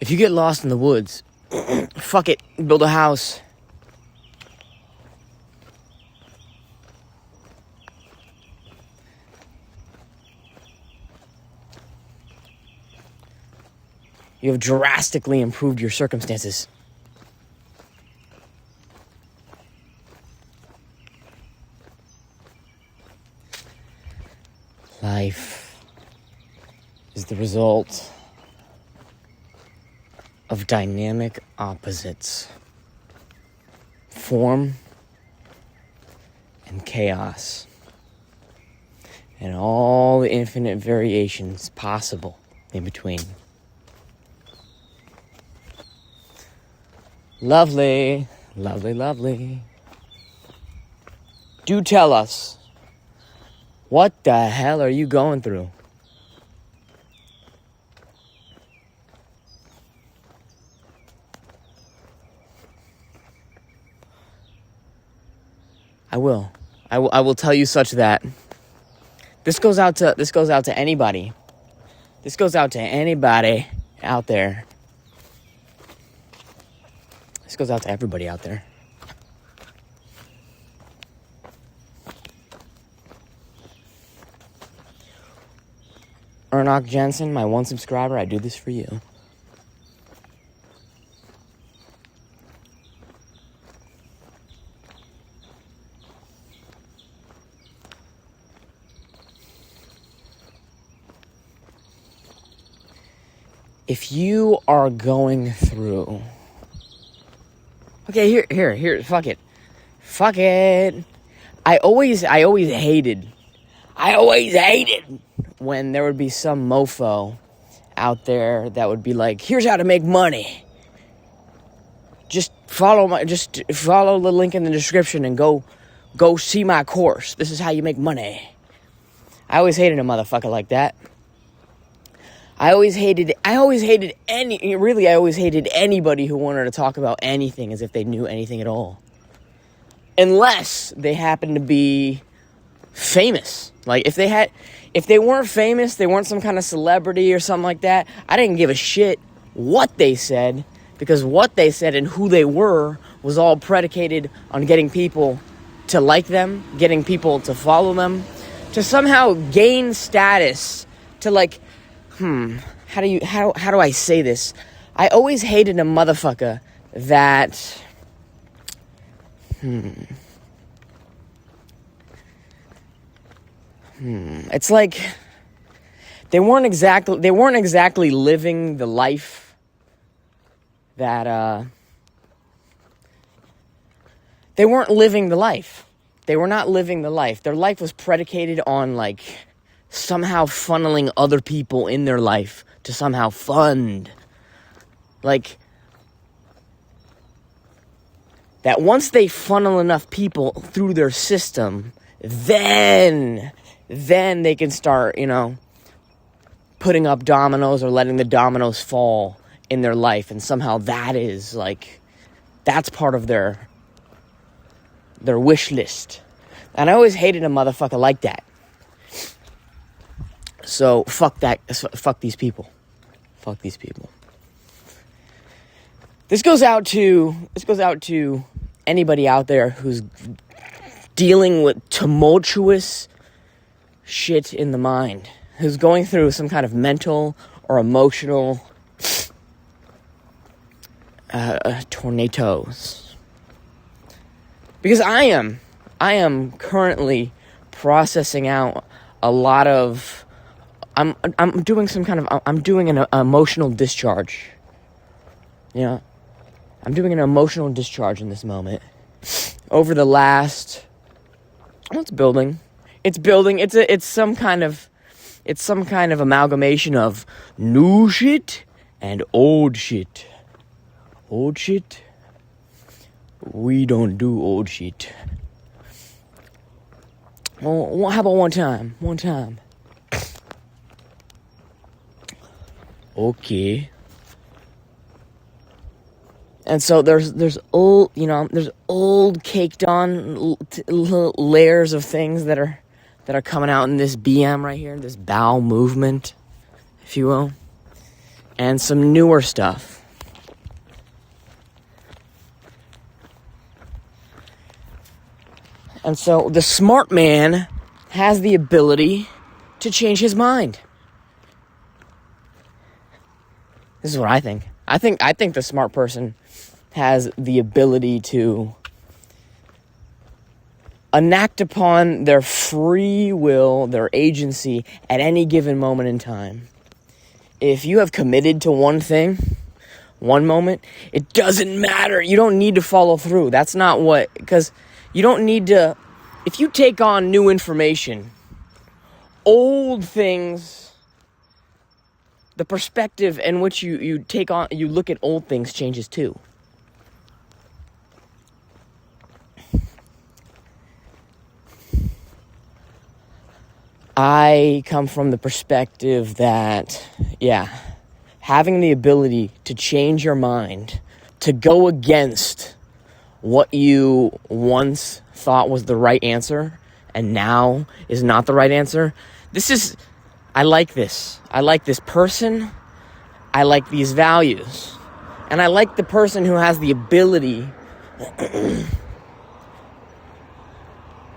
If you get lost in the woods, fuck it, build a house. You have drastically improved your circumstances. Life is the result of dynamic opposites. Form and chaos. And all the infinite variations possible in between. Lovely, lovely, lovely. Do tell us, what the hell are you going through? I will tell you such that. This goes out to anybody. This goes out to anybody out there. This goes out to everybody out there. Ernok Jensen, my one subscriber, I do this for you. If you are going through... Okay, here, fuck it. I always hated when there would be some mofo out there that would be like, here's how to make money. Just follow the link in the description and go see my course. This is how you make money. I always hated a motherfucker like that. I always hated anybody who wanted to talk about anything as if they knew anything at all. Unless they happened to be famous. Like, if they weren't famous, they weren't some kind of celebrity or something like that, I didn't give a shit what they said, because what they said and who they were was all predicated on getting people to like them, getting people to follow them, to somehow gain status, to like, how do I say this? I always hated a motherfucker that, it's like they weren't exactly living the life that they weren't living the life. They were not living the life. Their life was predicated on like somehow funneling other people in their life to somehow fund. Like, that once they funnel enough people through their system, then they can start, putting up dominoes or letting the dominoes fall in their life. And somehow that's part of their wish list. And I always hated a motherfucker like that. So, fuck these people. Fuck these people. This goes out to anybody out there who's dealing with tumultuous shit in the mind, who's going through some kind of mental or emotional tornadoes. Because I am currently processing out a lot of... I'm doing an emotional discharge. I'm doing an emotional discharge in this moment. Over the last... It's building. It's some kind of amalgamation of new shit and old shit. Old shit? We don't do old shit. Well, how about one time? Okay. And so there's old caked on layers of things that are coming out in this BM right here, this bowel movement, if you will. and some newer stuff. And so the smart man has the ability to change his mind. This is what I think. I think the smart person has the ability to enact upon their free will, their agency at any given moment in time. If you have committed to one thing, one moment, it doesn't matter. You don't need to follow through. That's not what, because you don't need to, if you take on new information, old things, the perspective in which you take on, you look at old things changes too. I come from the perspective that, having the ability to change your mind, to go against what you once thought was the right answer and now is not the right answer. I like this. I like this person. I like these values. And I like the person who has the ability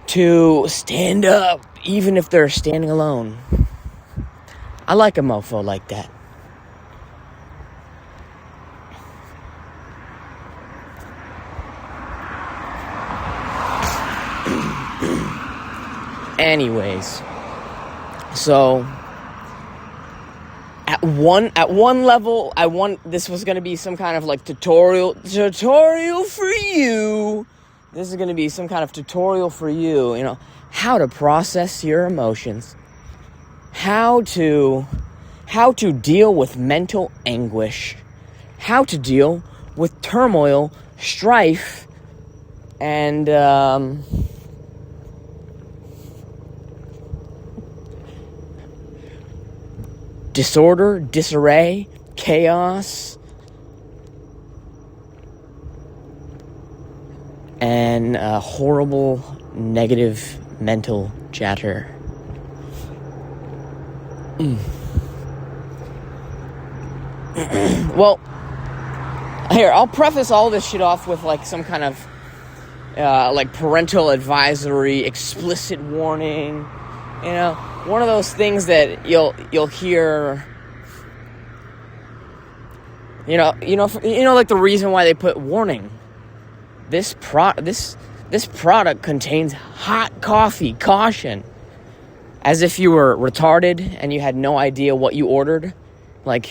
to stand up even if they're standing alone. I like a mofo like that. Anyways, so at one level, this was going to be some kind of like tutorial for you. This is going to be some kind of tutorial for you, how to process your emotions, how to deal with mental anguish, how to deal with turmoil, strife, and disorder, disarray, chaos, and horrible negative mental chatter. Well, here, I'll preface all this shit off with like some kind of like parental advisory, explicit warning, one of those things that you'll hear, like the reason why they put warning. This product contains hot coffee, caution. As if you were retarded and you had no idea what you ordered. What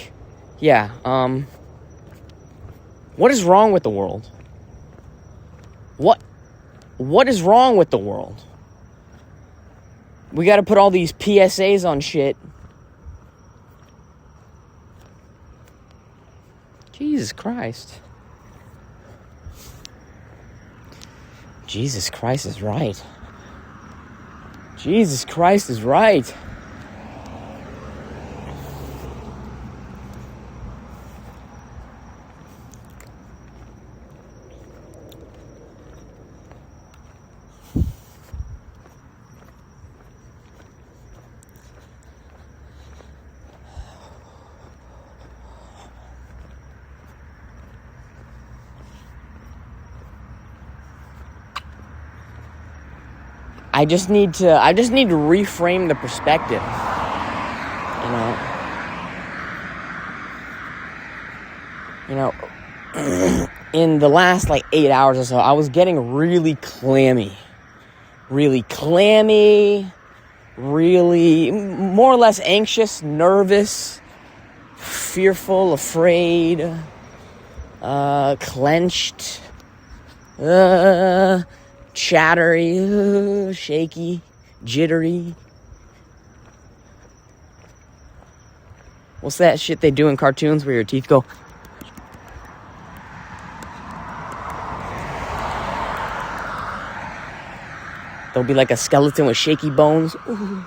is wrong with the world? What is wrong with the world? We gotta put all these PSAs on shit. Jesus Christ. Jesus Christ is right. Jesus Christ is right. I just need to reframe the perspective. In the last 8 hours or so, I was getting really clammy, really more or less anxious, nervous, fearful, afraid, clenched, chattery, shaky, jittery. What's that shit they do in cartoons where your teeth go? There'll be like a skeleton with shaky bones. Ooh.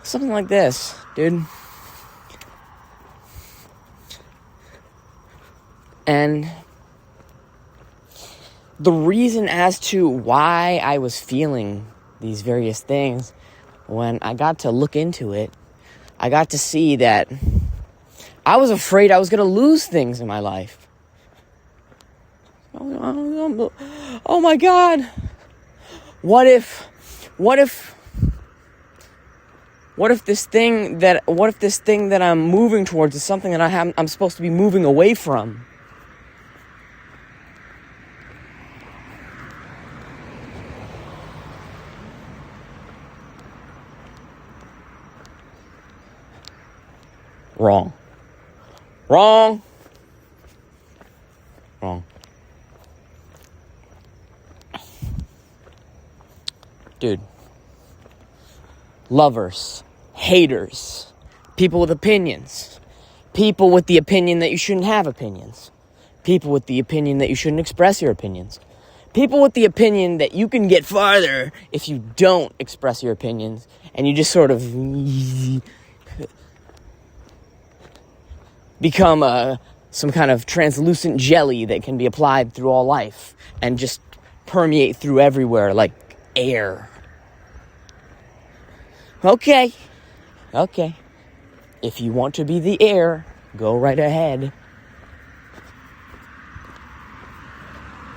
Something like this, dude. And the reason as to why I was feeling these various things, when I got to look into it, I got to see that I was afraid I was going to lose things in my life. Oh my God. What if this thing that I'm moving towards is something that I'm supposed to be moving away from? Wrong. Dude. Lovers, haters, people with opinions, people with the opinion that you shouldn't have opinions, people with the opinion that you shouldn't express your opinions, people with the opinion that you can get farther if you don't express your opinions, and you just sort of become some kind of translucent jelly that can be applied through all life and just permeate through everywhere like air. Okay. If you want to be the air, go right ahead.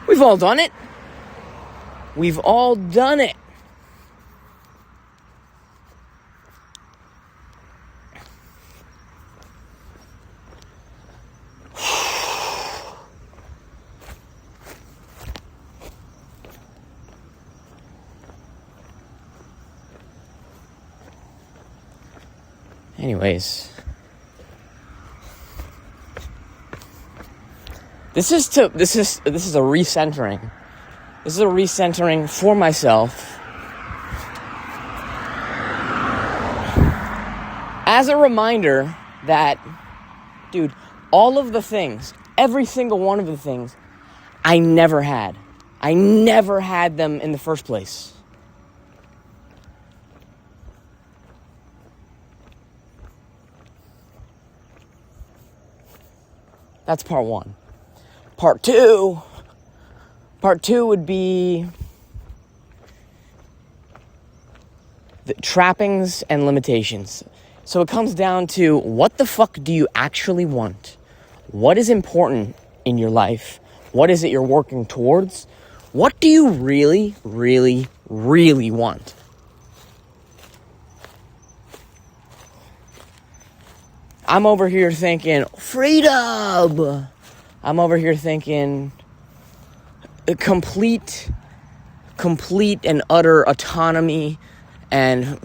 We've all done it. Anyways, this is a recentering. This is a recentering for myself. As a reminder that, dude, all of the things, every single one of the things, I never had. I never had them in the first place. That's part one. Part two would be the trappings and limitations. So it comes down to, what the fuck do you actually want? What is important in your life? What is it you're working towards? What do you really, really, really want? I'm over here thinking, freedom! I'm over here thinking, complete and utter autonomy and...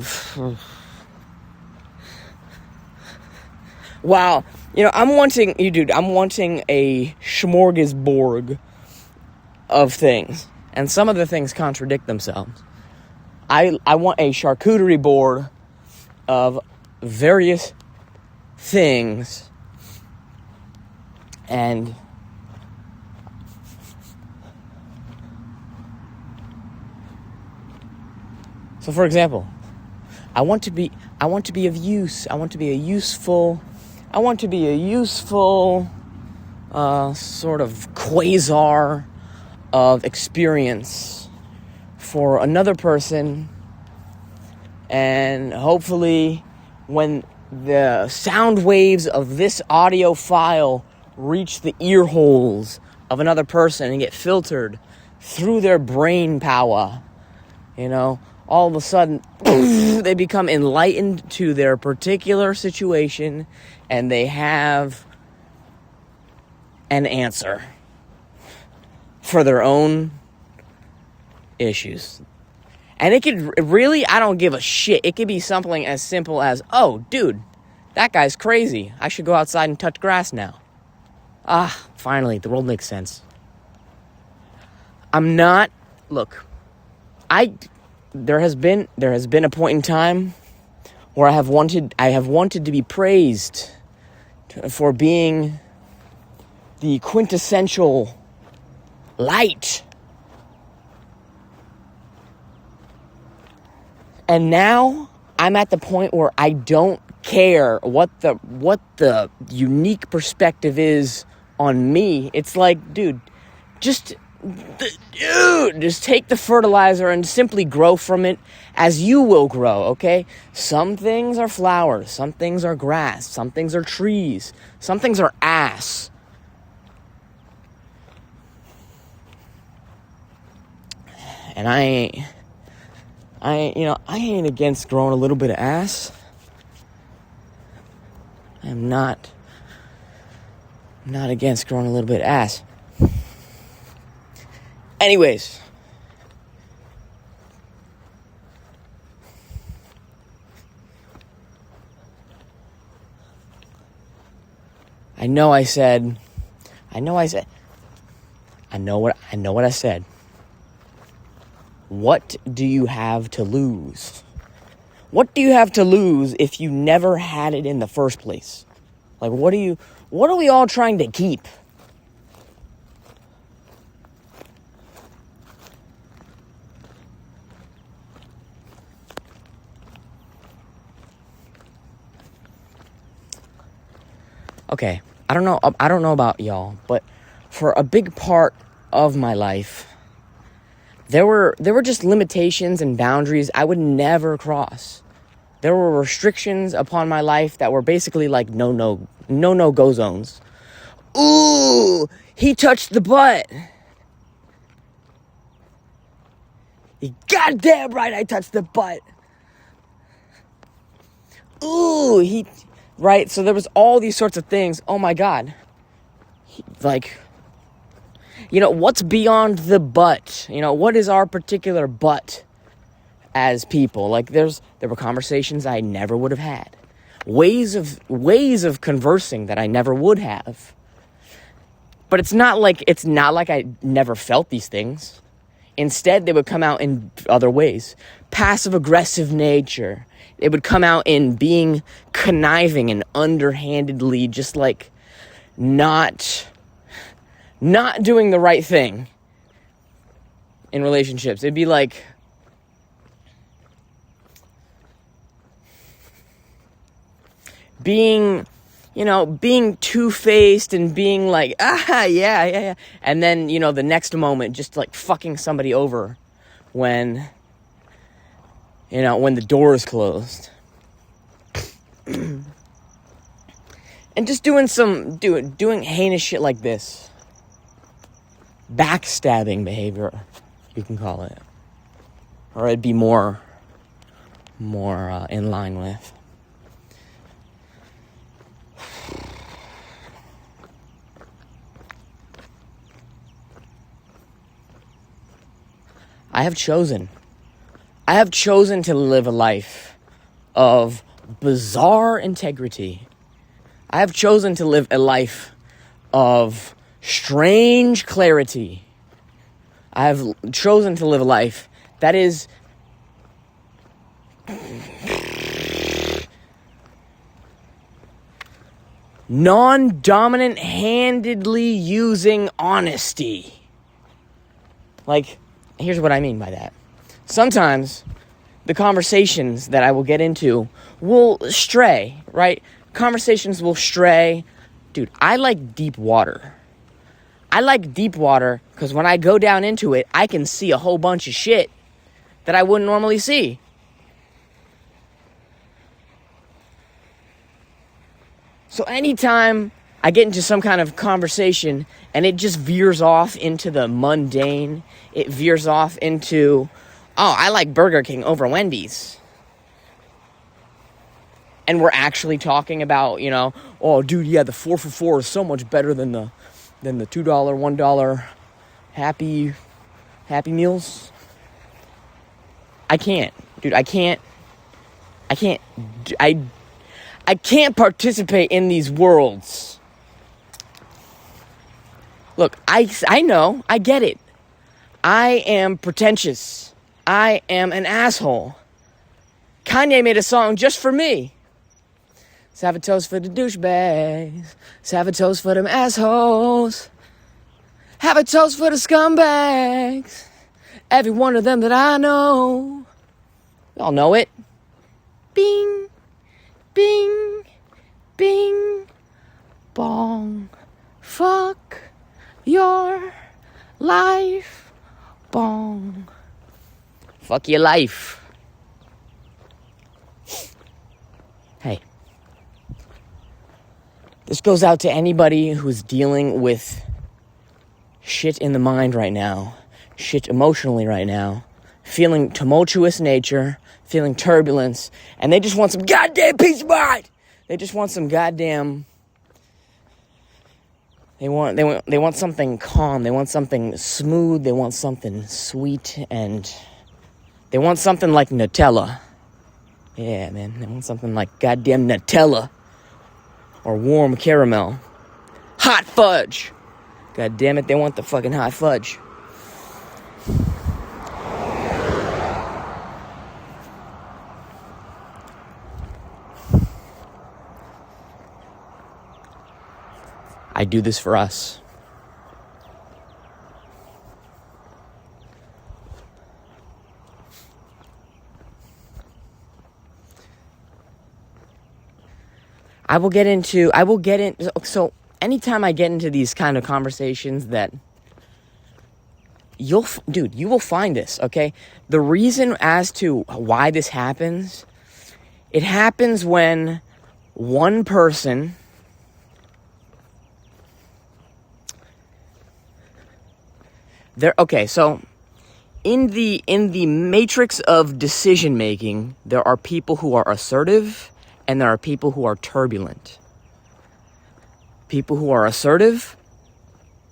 Wow. I'm wanting a smorgasbord of things. And some of the things contradict themselves. I want a charcuterie board of various things, and so, for example, I want to be of use. I want to be a useful sort of quasar of experience for another person, and hopefully when the sound waves of this audio file reach the ear holes of another person and get filtered through their brain power, all of a sudden they become enlightened to their particular situation and they have an answer for their own issues. And it could really, I don't give a shit. It could be something as simple as, oh, dude, that guy's crazy. I should go outside and touch grass now. Finally, the world makes sense. There has been a point in time where I have wanted to be praised for being the quintessential light. And now I'm at the point where I don't care what the unique perspective is on me. It's like, dude, just Dude, just take the fertilizer and simply grow from it as you will grow, okay? Some things are flowers, some things are grass, some things are trees, some things are ass. And I ain't against growing a little bit of ass. I'm not against growing a little bit of ass. Anyways, I know what I said. What do you have to lose? What do you have to lose if you never had it in the first place? Like, what are we all trying to keep? Okay, I don't know about y'all, but for a big part of my life, there were just limitations and boundaries I would never cross. There were restrictions upon my life that were basically like no-go zones. Ooh, he touched the butt. You goddamn right I touched the butt. Ooh, right, so there was all these sorts of things. Oh my God. What's beyond the butt? What is our particular butt as people? Like, there were conversations I never would have had. Ways of conversing that I never would have. But it's not like I never felt these things. Instead, they would come out in other ways. Passive-aggressive nature. It would come out in being conniving and underhandedly just like not doing the right thing in relationships. It'd be like being two-faced and being like, yeah. And then, the next moment just like fucking somebody over when the door is closed. And just doing heinous shit like this. Backstabbing behavior, you can call it. Or it'd be more in line with. I have chosen to live a life of bizarre integrity. I have chosen to live a life of strange clarity. I have chosen to live a life that is non-dominant handedly using honesty. Like, here's what I mean by that. Sometimes the conversations that I will get into will stray, right? Conversations will stray. Dude, I like deep water. I like deep water because when I go down into it, I can see a whole bunch of shit that I wouldn't normally see. So anytime I get into some kind of conversation and it just veers off into the mundane, it veers off into, I like Burger King over Wendy's. And we're actually talking about, dude, yeah, the 4 for $4 is so much better than the $2, $1 Happy Meals. I can't participate in these worlds. Look, I know, I get it. I am pretentious. I am an asshole. Kanye made a song just for me. Let's have a toast for the douchebags. Let's have a toast for them assholes. Have a toast for the scumbags. Every one of them that I know. Y'all know it. Bing, bing, bing, bong. Fuck your life. Fuck your life. Hey. This goes out to anybody who's dealing with shit in the mind right now, shit emotionally right now, feeling tumultuous nature, feeling turbulence, and they just want some goddamn peace of mind. They just want some goddamn... They want something calm. They want something smooth. They want something sweet, and they want something like Nutella. Yeah, man. They want something like goddamn Nutella. Or warm caramel. Hot fudge. God damn it, they want the fucking hot fudge. I do this for us. So anytime I get into these kind of conversations that you will find this, okay? The reason as to why this happens, it happens when one person so in the matrix of decision making, there are people who are assertive and there are people who are turbulent. People who are assertive,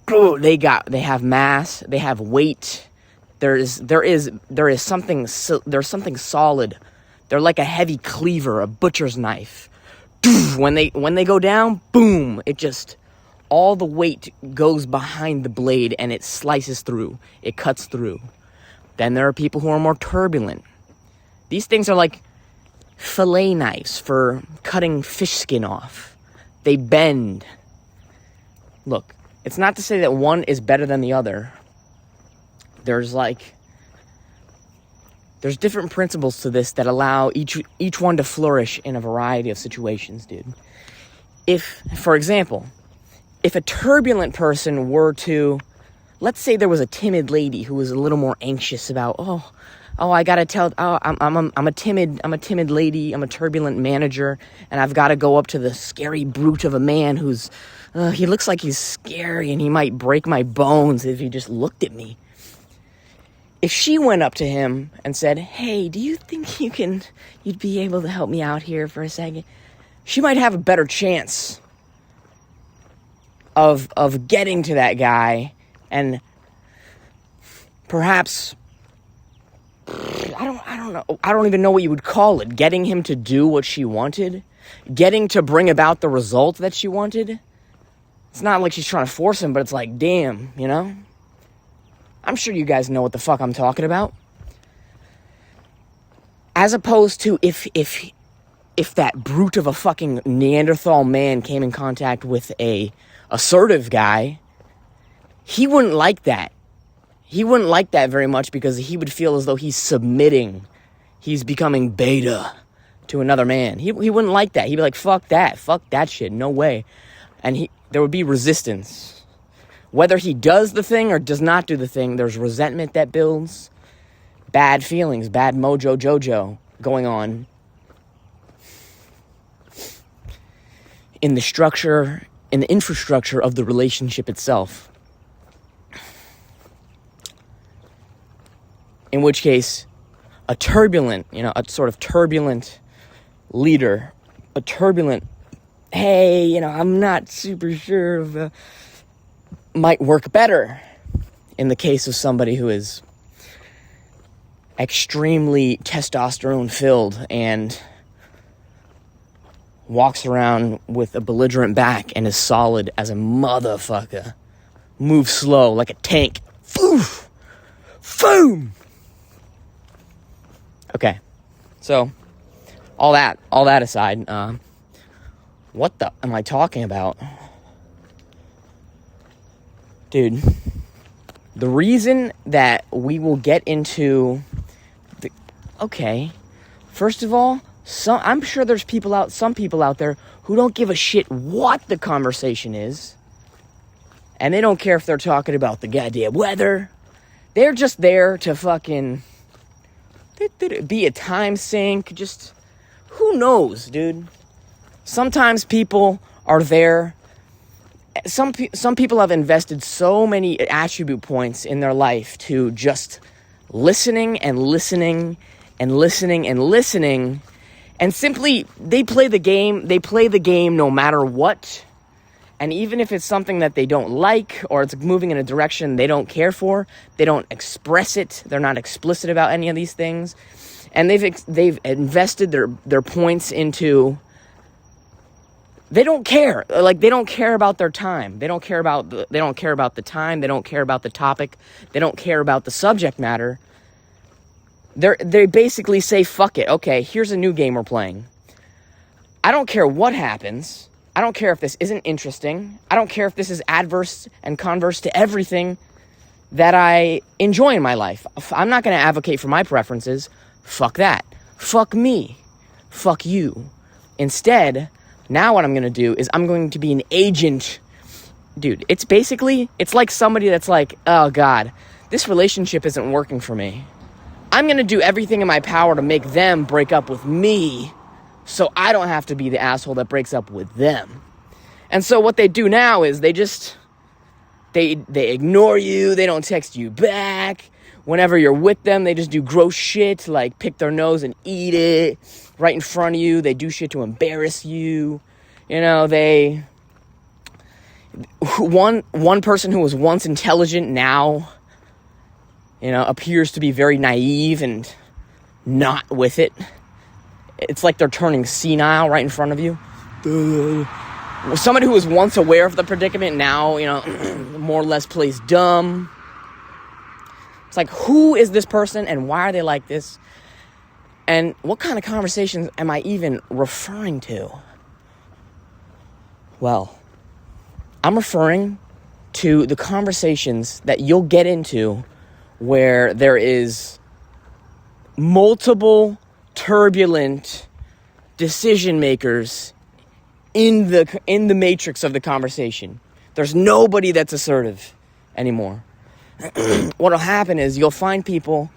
they have mass, they have weight. There's something solid. They're like a heavy cleaver, a butcher's knife. When they go down, boom, it just all the weight goes behind the blade and it slices through. It cuts through. Then there are people who are more turbulent. These things are like fillet knives for cutting fish skin off. They bend. Look, it's not to say that one is better than the other. There's different principles to this that allow each one to flourish in a variety of situations, dude. If, for example, if a turbulent person were to, let's say there was a timid lady who was a little more anxious about, I gotta tell, I'm a timid lady, I'm a turbulent manager, and I've gotta go up to the scary brute of a man who's, he looks like he's scary and he might break my bones if he just looked at me. If she went up to him and said, hey, do you think you'd be able to help me out here for a second? She might have a better chance of getting to that guy and perhaps, I don't even know what you would call it, getting him to do what she wanted, getting to bring about the result that she wanted. It's not like she's trying to force him, but it's like, damn, you know? I'm sure you guys know what the fuck I'm talking about. As opposed to if that brute of a fucking Neanderthal man came in contact with a assertive guy, he wouldn't like that. He wouldn't like that very much because he would feel as though he's submitting. He's becoming beta to another man. He wouldn't like that. He'd be like, fuck that shit, no way. And there would be resistance. Whether he does the thing or does not do the thing, there's resentment that builds. Bad feelings, bad mojo jojo going on in the infrastructure of the relationship itself. In which case, a sort of turbulent leader, a turbulent, hey, I'm not super sure of, might work better in the case of somebody who is extremely testosterone filled and walks around with a belligerent back and is solid as a motherfucker. Moves slow like a tank. Foof! Boom! Okay, so all that aside, what the am I talking about? Dude, the reason that we will get into first of all, I'm sure there's some people out there who don't give a shit what the conversation is, and they don't care if they're talking about the goddamn weather. They're just there to fucking be a time sink. Just, who knows, dude? Sometimes people are there. Some people have invested so many attribute points in their life to just listening and listening and listening and listening. And simply, they play the game. They play the game no matter what. And even if it's something that they don't like, or it's moving in a direction they don't care for, they don't express it. They're not explicit about any of these things. And they've invested their points into... They don't care. Like, they don't care about their time. They don't care about the time. They don't care about the topic. They don't care about the subject matter. They basically say, fuck it. Okay, here's a new game we're playing. I don't care what happens. I don't care if this isn't interesting. I don't care if this is adverse and converse to everything that I enjoy in my life. I'm not going to advocate for my preferences. Fuck that. Fuck me. Fuck you. Instead, now what I'm going to do is I'm going to be an agent. Dude, it's like somebody that's like, oh God, this relationship isn't working for me. I'm going to do everything in my power to make them break up with me, so I don't have to be the asshole that breaks up with them. And so what they do now is they ignore you. They don't text you back. Whenever you're with them, they just do gross shit, like pick their nose and eat it right in front of you. They do shit to embarrass you. You know, one person who was once intelligent now, appears to be very naive and not with it. It's like they're turning senile right in front of you. Somebody who was once aware of the predicament now, more or less plays dumb. It's like, who is this person and why are they like this? And what kind of conversations am I even referring to? Well, I'm referring to the conversations that you'll get into where there is multiple turbulent decision makers in the matrix of the conversation. There's nobody that's assertive anymore. What'll happen is you'll find people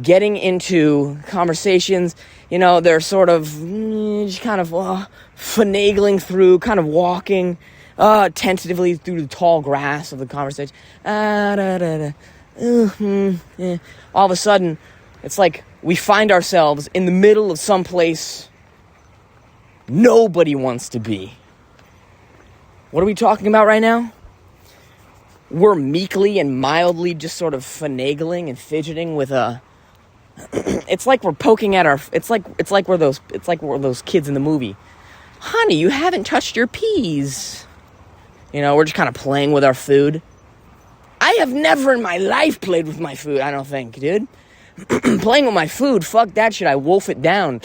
getting into conversations, they're sort of just kind of finagling through, kind of walking tentatively through the tall grass of the conversation. All of a sudden, it's like we find ourselves in the middle of some place nobody wants to be. What are we talking about right now? We're meekly and mildly just sort of finagling and fidgeting with a... It's like we're poking at our... It's like we're those kids in the movie. Honey, you haven't touched your peas. We're just kind of playing with our food. I have never in my life played with my food, I don't think, dude. Playing with my food, fuck that shit, I wolf it down.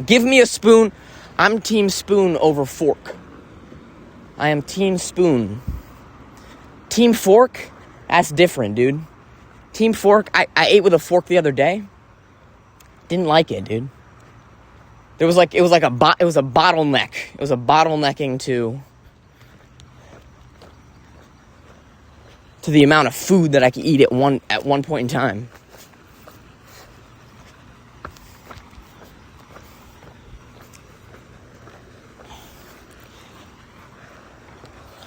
Give me a spoon. I'm team spoon over fork. I am team spoon. Team fork, that's different, dude. Team fork, I ate with a fork the other day. Didn't like it, dude. It was a bottleneck. It was a bottlenecking to the amount of food that I could eat at one point in time.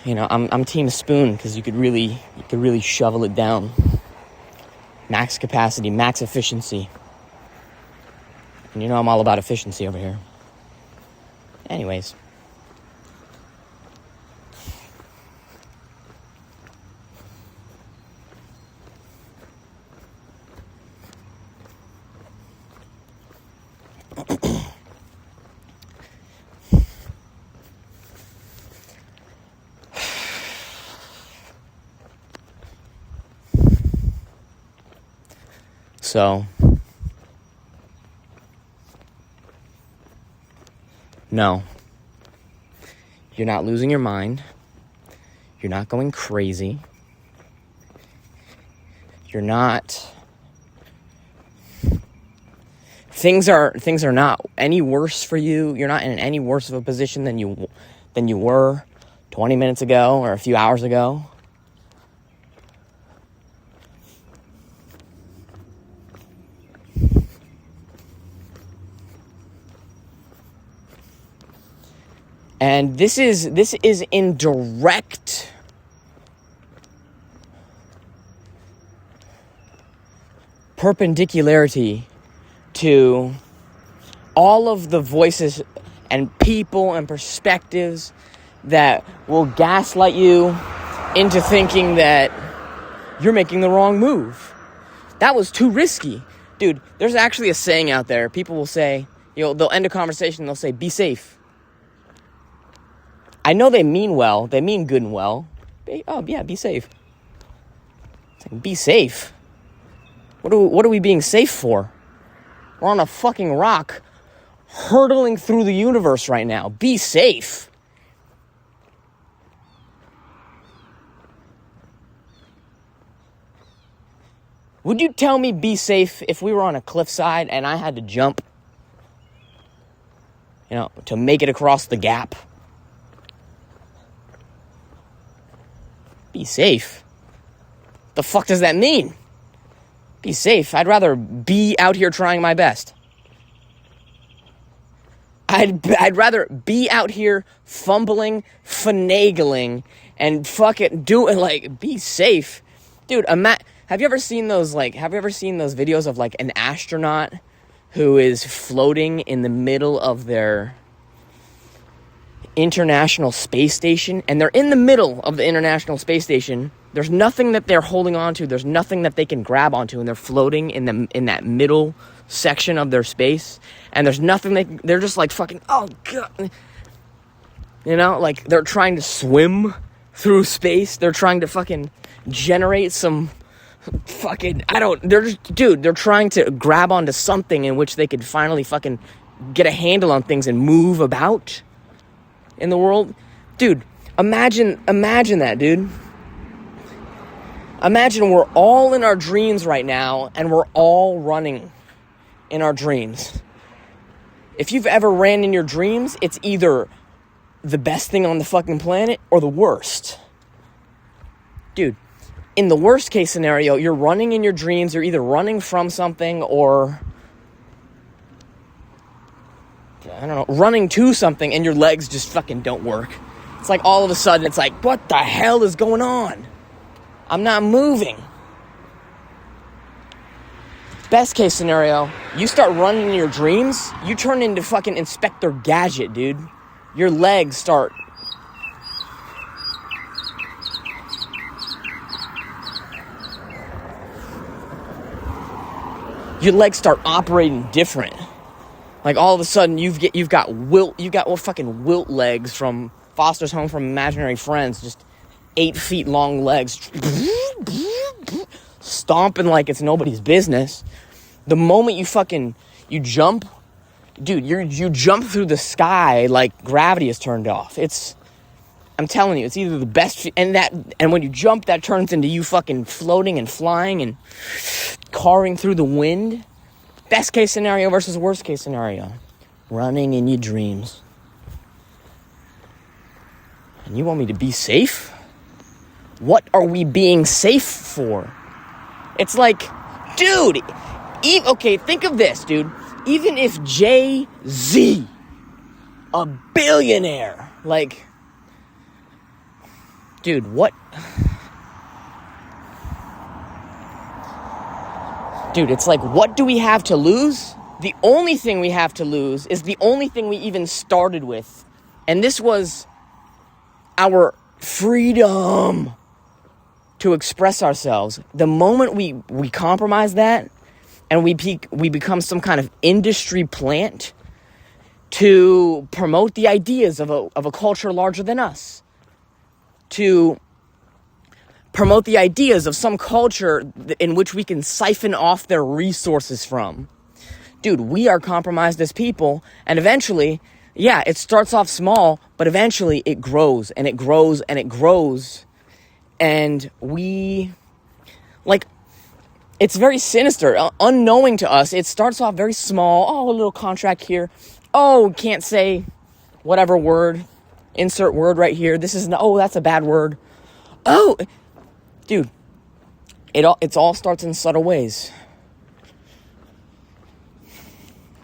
I'm team spoon because you could really shovel it down. Max capacity, max efficiency. And I'm all about efficiency over here. Anyways. So, no, you're not losing your mind. You're not going crazy. You're not... Things are not any worse for you. You're not in any worse of a position than you were 20 minutes ago or a few hours ago. And this is in direct perpendicularity to all of the voices and people and perspectives that will gaslight you into thinking that you're making the wrong move. That was too risky. Dude, there's actually a saying out there. People will say, they'll end a conversation and they'll say, be safe. I know they mean well. They mean good and well. Oh, yeah, be safe. It's like, be safe? What are we being safe for? We're on a fucking rock hurtling through the universe right now. Be safe. Would you tell me be safe if we were on a cliffside and I had to jump, to make it across the gap? Be safe. The fuck does that mean? Be safe. I'd rather be out here trying my best. I'd rather be out here fumbling, finagling, and fucking be safe. Dude, have you ever seen those videos of an astronaut who is floating in the middle of their International Space Station, and they're in the middle of the International Space Station. There's nothing that they're holding on to. There's nothing that they can grab onto, and they're floating in that middle section of their space, and there's nothing they're just fucking, oh god, they're trying to swim through space. They're trying to fucking generate some fucking, they're trying to grab onto something in which they could finally fucking get a handle on things and move about in the world. Dude, imagine that, dude. Imagine we're all in our dreams right now, and we're all running in our dreams. If you've ever ran in your dreams, it's either the best thing on the fucking planet or the worst. Dude, in the worst case scenario, you're running in your dreams, you're either running from something or, running to something, and your legs just fucking don't work. It's all of a sudden, it's what the hell is going on? I'm not moving. Best case scenario, you start running in your dreams, you turn into fucking Inspector Gadget, dude. Your legs start... Your legs start operating different. All of a sudden, you've got fucking wilt legs from Foster's Home from Imaginary Friends, just 8 feet long legs, stomping like it's nobody's business. The moment you jump, dude, you jump through the sky like gravity is turned off. I'm telling you, it's either the best, and when you jump, that turns into you fucking floating and flying and carring through the wind. Best case scenario versus worst case scenario. Running in your dreams. And you want me to be safe? What are we being safe for? It's dude, okay, think of this, dude. Even if Jay-Z, a billionaire, dude, what? Dude, it's what do we have to lose? The only thing we have to lose is the only thing we even started with. And this was our freedom to express ourselves. The moment we compromise that and we become some kind of industry plant to promote the ideas of a culture larger than us, to promote the ideas of some culture in which we can siphon off their resources from. Dude, we are compromised as people, and eventually, yeah, it starts off small, but eventually it grows, and it grows, and it grows, and we, it's very sinister, unknowing to us. It starts off very small. Oh, a little contract here. Oh, can't say whatever word. Insert word right here. That's a bad word. Oh, dude, it all starts in subtle ways.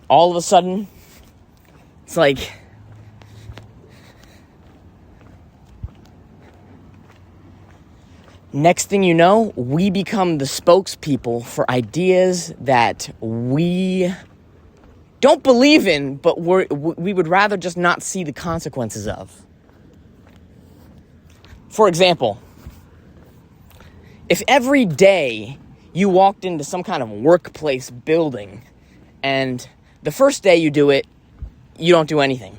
All of a sudden, it's Next thing you know, we become the spokespeople for ideas that we don't believe in, but we would rather just not see the consequences of. For example, if every day you walked into some kind of workplace building and the first day you do it, you don't do anything.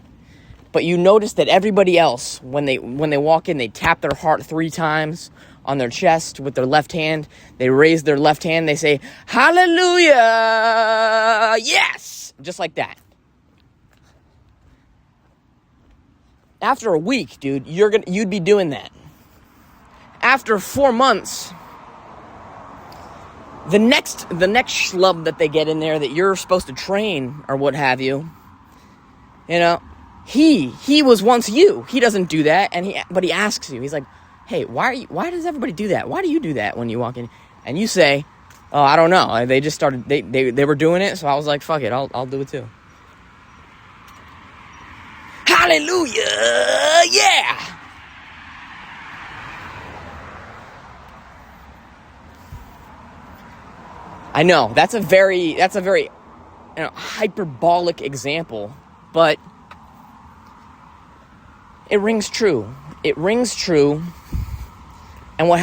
But you notice that everybody else, when they walk in, they tap their heart 3 times on their chest with their left hand. They raise their left hand. They say, "Hallelujah! Yes!" Just like that. After a week, dude, you'd be doing that. After 4 months, the next schlub that they get in there that you're supposed to train or what have you, he was once you. He doesn't do that, but he asks you. He's like, "Hey, why does everybody do that? Why do you do that when you walk in?" And you say, "Oh, I don't know. They just started. They were doing it, so I was like, fuck it, I'll do it too." Hallelujah! Yeah. I know that's a very hyperbolic example, but it rings true. It rings true. And what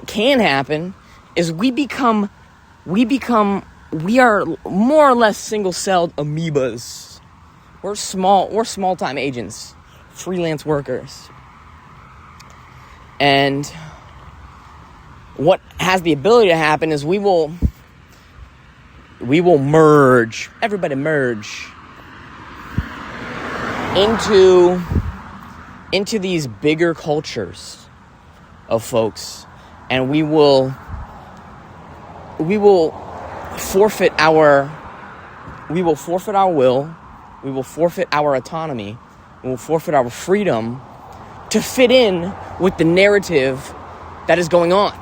can happen is we are more or less single-celled amoebas. We're small-time agents, freelance workers. And what has the ability to happen is we will merge, everybody merge into these bigger cultures of folks, and we will forfeit our will, we will forfeit our autonomy, we will forfeit our freedom to fit in with the narrative that is going on.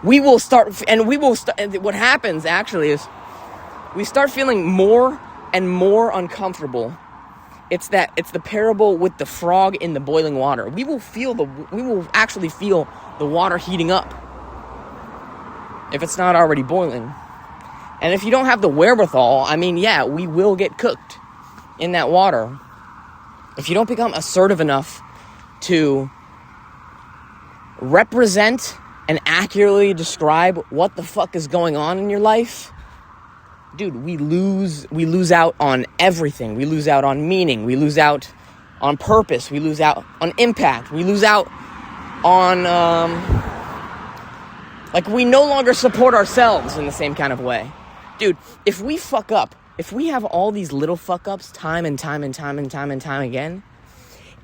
What happens actually is we start feeling more and more uncomfortable. It's the parable with the frog in the boiling water. We will actually feel the water heating up if it's not already boiling. And if you don't have the wherewithal, we will get cooked in that water. If you don't become assertive enough to represent and accurately describe what the fuck is going on in your life, dude, we lose out on everything. We lose out on meaning. We lose out on purpose. We lose out on impact. We lose out on, we no longer support ourselves in the same kind of way. Dude, if we fuck up, if we have all these little fuck ups time and time again,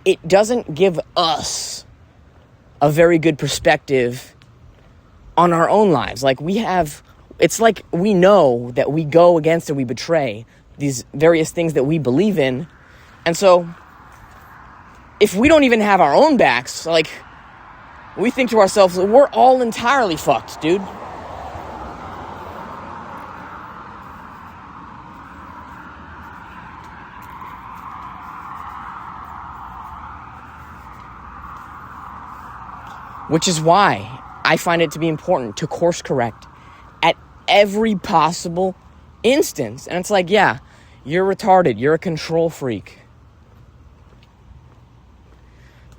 it doesn't give us a very good perspective on our own lives. It's like we know that we go against and we betray these various things that we believe in. And so, if we don't even have our own backs, we think to ourselves, we're all entirely fucked, dude. Which is why I find it to be important to course correct at every possible instance. And it's like, yeah, you're retarded. You're a control freak.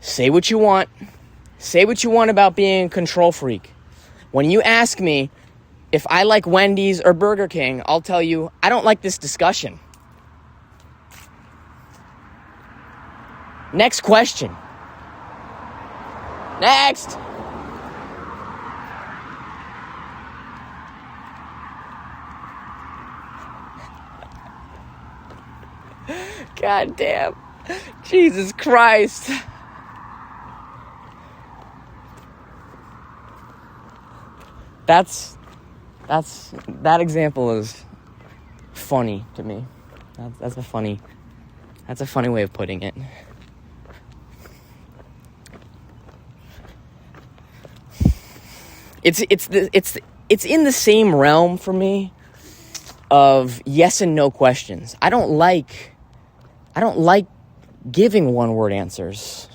Say what you want. Say what you want about being a control freak. When you ask me if I like Wendy's or Burger King, I'll tell you, I don't like this discussion. Next question. Next. God damn. Jesus Christ. That example is funny to me. That's a funny way of putting it. It's in the same realm for me of yes and no questions. I don't like giving one-word answers.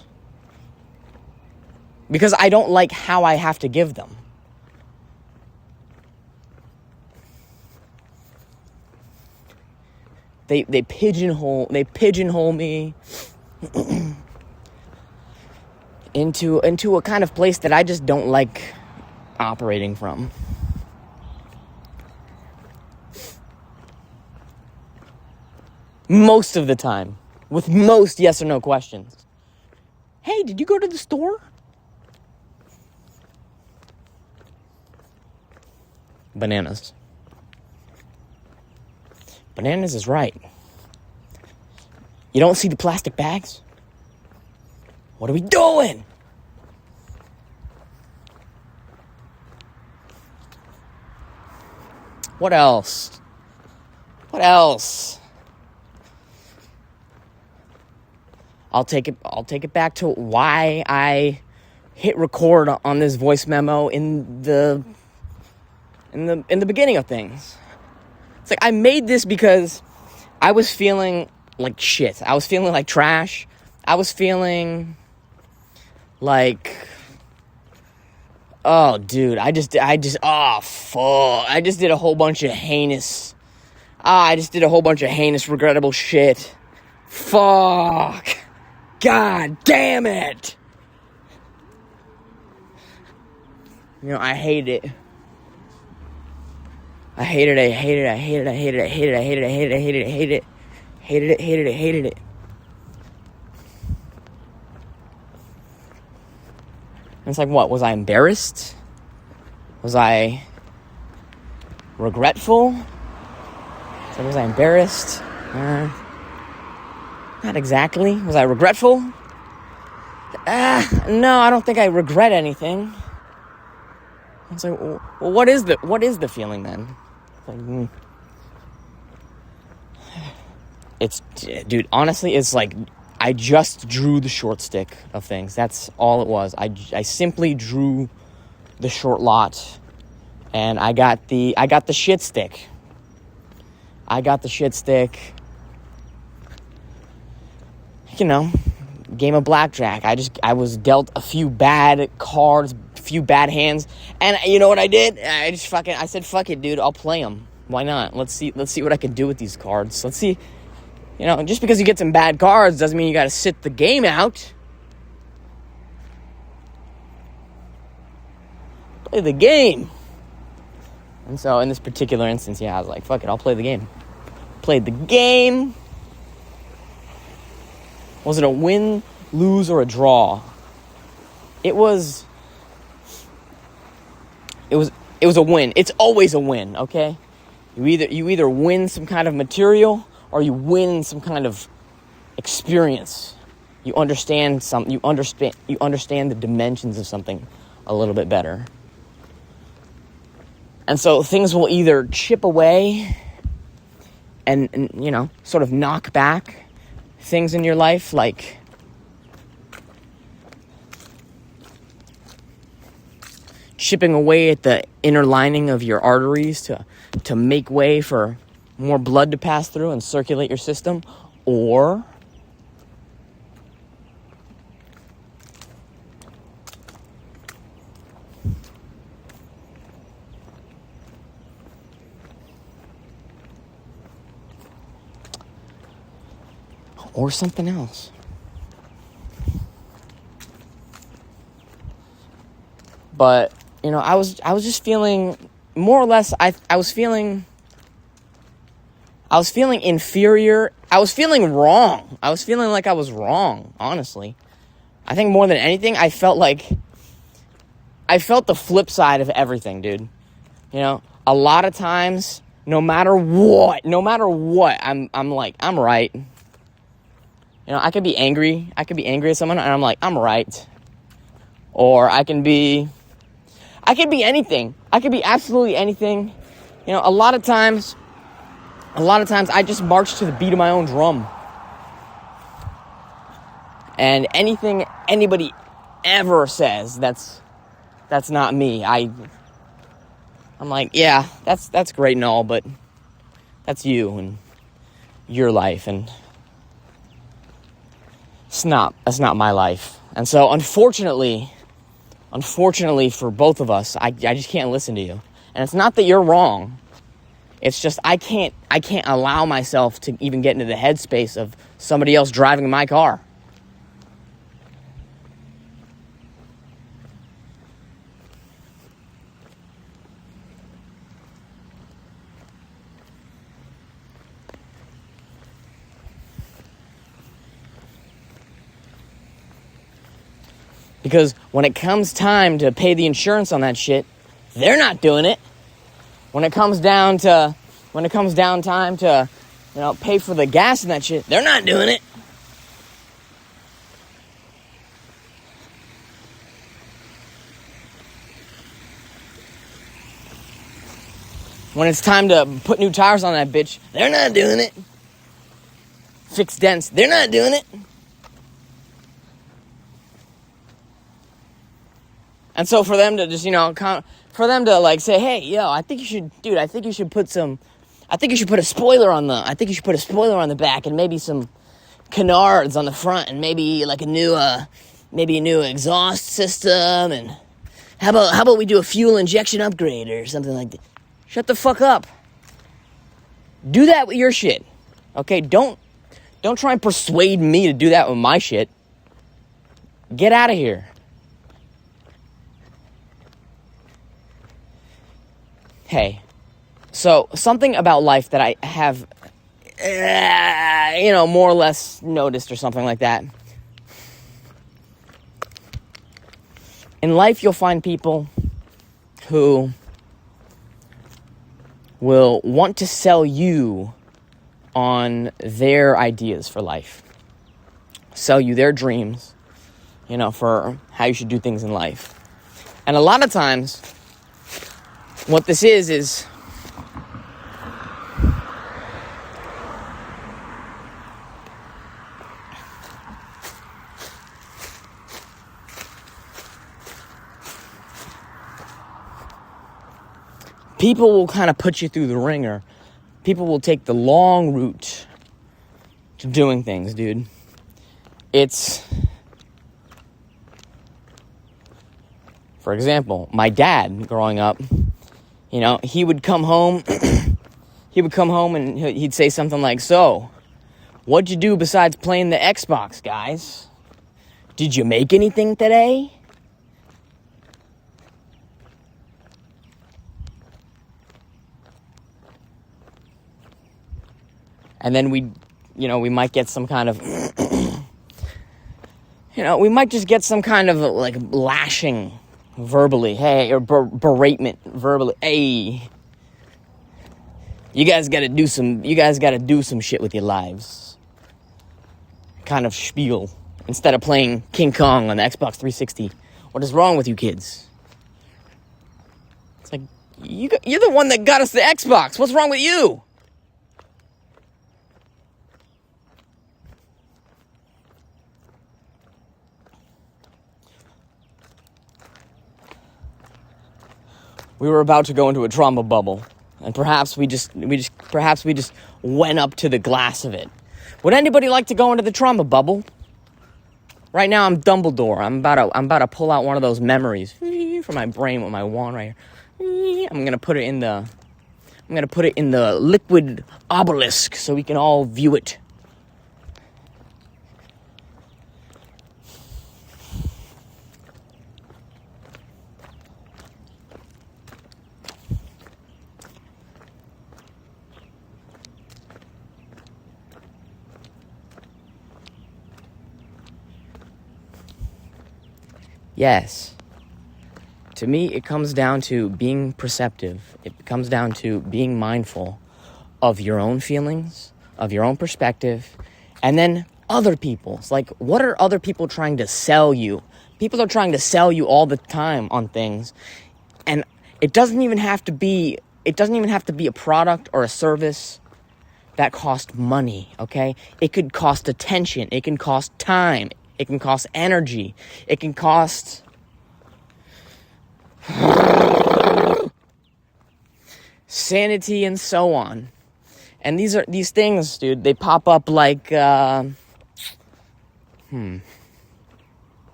because I don't like how I have to give them. They pigeonhole me into a kind of place that I just don't like operating from. Most of the time, with most yes or no questions. Hey, did you go to the store? Bananas. Bananas is right. You don't see the plastic bags? What are we doing? What else? What else? I'll take it back to why I hit record on this voice memo in the beginning of things. It's like I made this because I was feeling like shit. I was feeling like trash. I was feeling like, oh dude, I just oh fuck. I just did a whole bunch of heinous regrettable shit. Fuck. God damn it. You know, I hate it. I hated it. And it's like, what? Was I embarrassed? Was I regretful? So was I embarrassed? Not exactly. Was I regretful? No, I don't think I regret anything. It's like, well, what is the feeling then? Like, it's, dude, honestly, it's like I just drew the short stick of things. That's all it was. I simply drew the short lot, and I got the shit stick. You know, game of blackjack. I was dealt a few bad cards, a few bad hands, and you know what I did? I said, fuck it, dude, I'll play them. Why not? Let's see what I can do with these cards. Let's see, you know, just because you get some bad cards doesn't mean you gotta sit the game out. Play the game. And so, in this particular instance, yeah, I was like, fuck it, I'll play the game. Played the game. Was it a win, lose, or a draw? It was a win. It's always a win, okay? You either win some kind of material or you win some kind of experience. You understand the dimensions of something a little bit better. And so things will either chip away and you know, sort of knock back things in your life, like chipping away at the inner lining of your arteries to make way for more blood to pass through and circulate your system, or something else. But, you know, I was just feeling more or less I was feeling inferior. I was feeling wrong. I was feeling like I was wrong, honestly. I think more than anything, I felt the flip side of everything, dude. You know, a lot of times, no matter what, I'm like, I'm right. You know, I could be angry at someone, and I'm like, I'm right. Or I can be anything. I could be absolutely anything. You know, a lot of times, I just march to the beat of my own drum. And anything anybody ever says, that's not me. I'm like, yeah, that's great and all, but that's you and your life, and that's not my life. And so, unfortunately, unfortunately for both of us, I just can't listen to you. And it's not that you're wrong. It's just I can't allow myself to even get into the headspace of somebody else driving my car. Because when it comes time to pay the insurance on that shit, they're not doing it. When it comes down time to, pay for the gas and that shit, they're not doing it. When it's time to put new tires on that bitch, they're not doing it. Fix dents, they're not doing it. And so for them to just, for them to like say, hey, I think you should put a spoiler on the back and maybe some canards on the front and maybe like a new exhaust system, and how about we do a fuel injection upgrade or something like that. Shut the fuck up. Do that with your shit. Okay, don't try and persuade me to do that with my shit. Get out of here. Hey, so something about life that I have, more or less noticed or something like that. In life, you'll find people who will want to sell you on their ideas for life. Sell you their dreams, for how you should do things in life. And a lot of times, what this is people will kind of put you through the ringer. People will take the long route to doing things, dude. For example, my dad growing up, he would come home and he'd say something like, so, what'd you do besides playing the Xbox, guys? Did you make anything today? And then we might get some kind of, we might just get some kind of like lashing verbally, hey, or beratement verbally, hey, you guys got to do some shit with your lives, kind of spiel, instead of playing King Kong on the Xbox 360. What is wrong with you kids? It's like, you're the one that got us the Xbox. What's wrong with you? We were about to go into a trauma bubble, and perhaps we just went up to the glass of it. Would anybody like to go into the trauma bubble? Right now, I'm Dumbledore. I'm about to pull out one of those memories from my brain with my wand right here. I'm gonna put it in the liquid obelisk so we can all view it. Yes. To me, it comes down to being perceptive. It comes down to being mindful of your own feelings, of your own perspective, and then other people's. Like, what are other people trying to sell you? People are trying to sell you all the time on things, and it doesn't even have to be a product or a service that costs money, okay? It could cost attention, it can cost time, it can cost energy, it can cost sanity, and so on. And these things, dude, they pop up like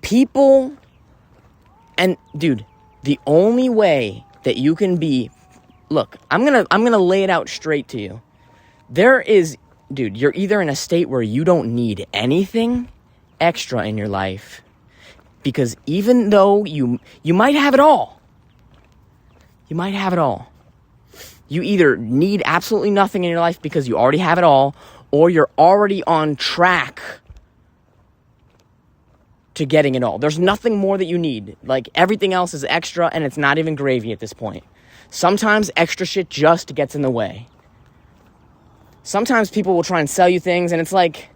People, and dude, the only way that you can be, look, I'm gonna lay it out straight to you. Dude, you're either in a state where you don't need anything extra in your life, because even though you might have it all, you either need absolutely nothing in your life because you already have it all, or you're already on track to getting it all. There's nothing more that you need. Like, everything else is extra, and it's not even gravy at this point. Sometimes extra shit just gets in the way. Sometimes people will try and sell you things, and it's like,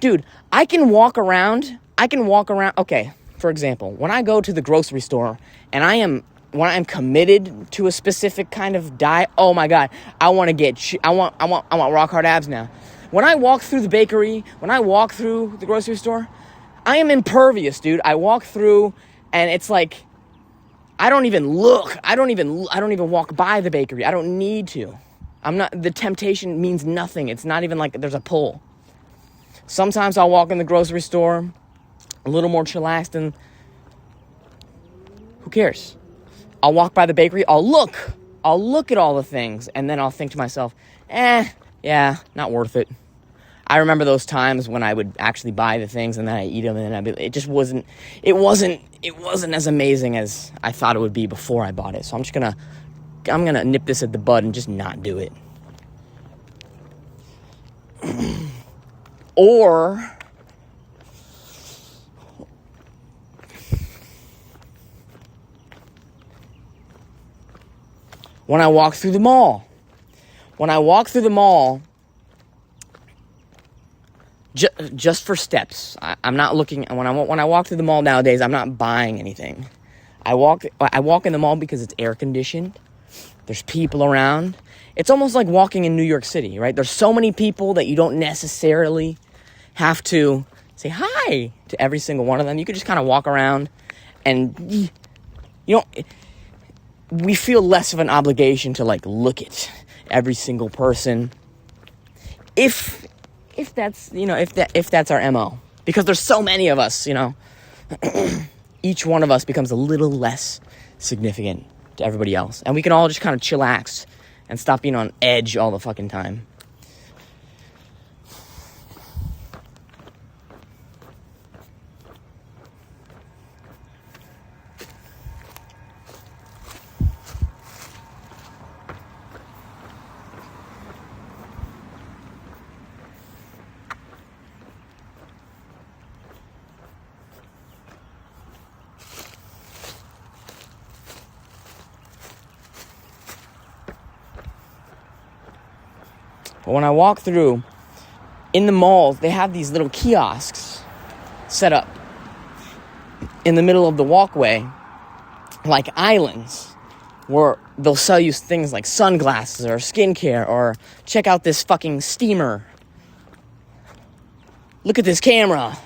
dude, I can walk around. Okay, for example, when I go to the grocery store, and when I'm committed to a specific kind of diet, oh my God, I want rock hard abs now. When I walk through the bakery, when I walk through the grocery store, I am impervious, dude. I walk through, and it's like, I don't even look. I don't even walk by the bakery. I don't need to. The temptation means nothing. It's not even like there's a pull. Sometimes I'll walk in the grocery store a little more chillaxed, and who cares? I'll walk by the bakery. I'll look at all the things, and then I'll think to myself, yeah, not worth it. I remember those times when I would actually buy the things and then I eat them, and then it wasn't as amazing as I thought it would be before I bought it. So I'm gonna nip this at the bud and just not do it. Or when I walk through the mall. Just for steps. I'm not looking. When I walk through the mall nowadays, I'm not buying anything. I walk in the mall because it's air conditioned. There's people around. It's almost like walking in New York City, right? There's so many people that you don't necessarily have to say hi to every single one of them. You could just kind of walk around, and we feel less of an obligation to like look at every single person. If that's our MO, because there's so many of us, each one of us becomes a little less significant to everybody else, and we can all just kind of chillax and stop being on edge all the fucking time. But when I walk through, in the malls, they have these little kiosks set up in the middle of the walkway, like islands, where they'll sell you things like sunglasses or skincare, or check out this fucking steamer. Look at this camera.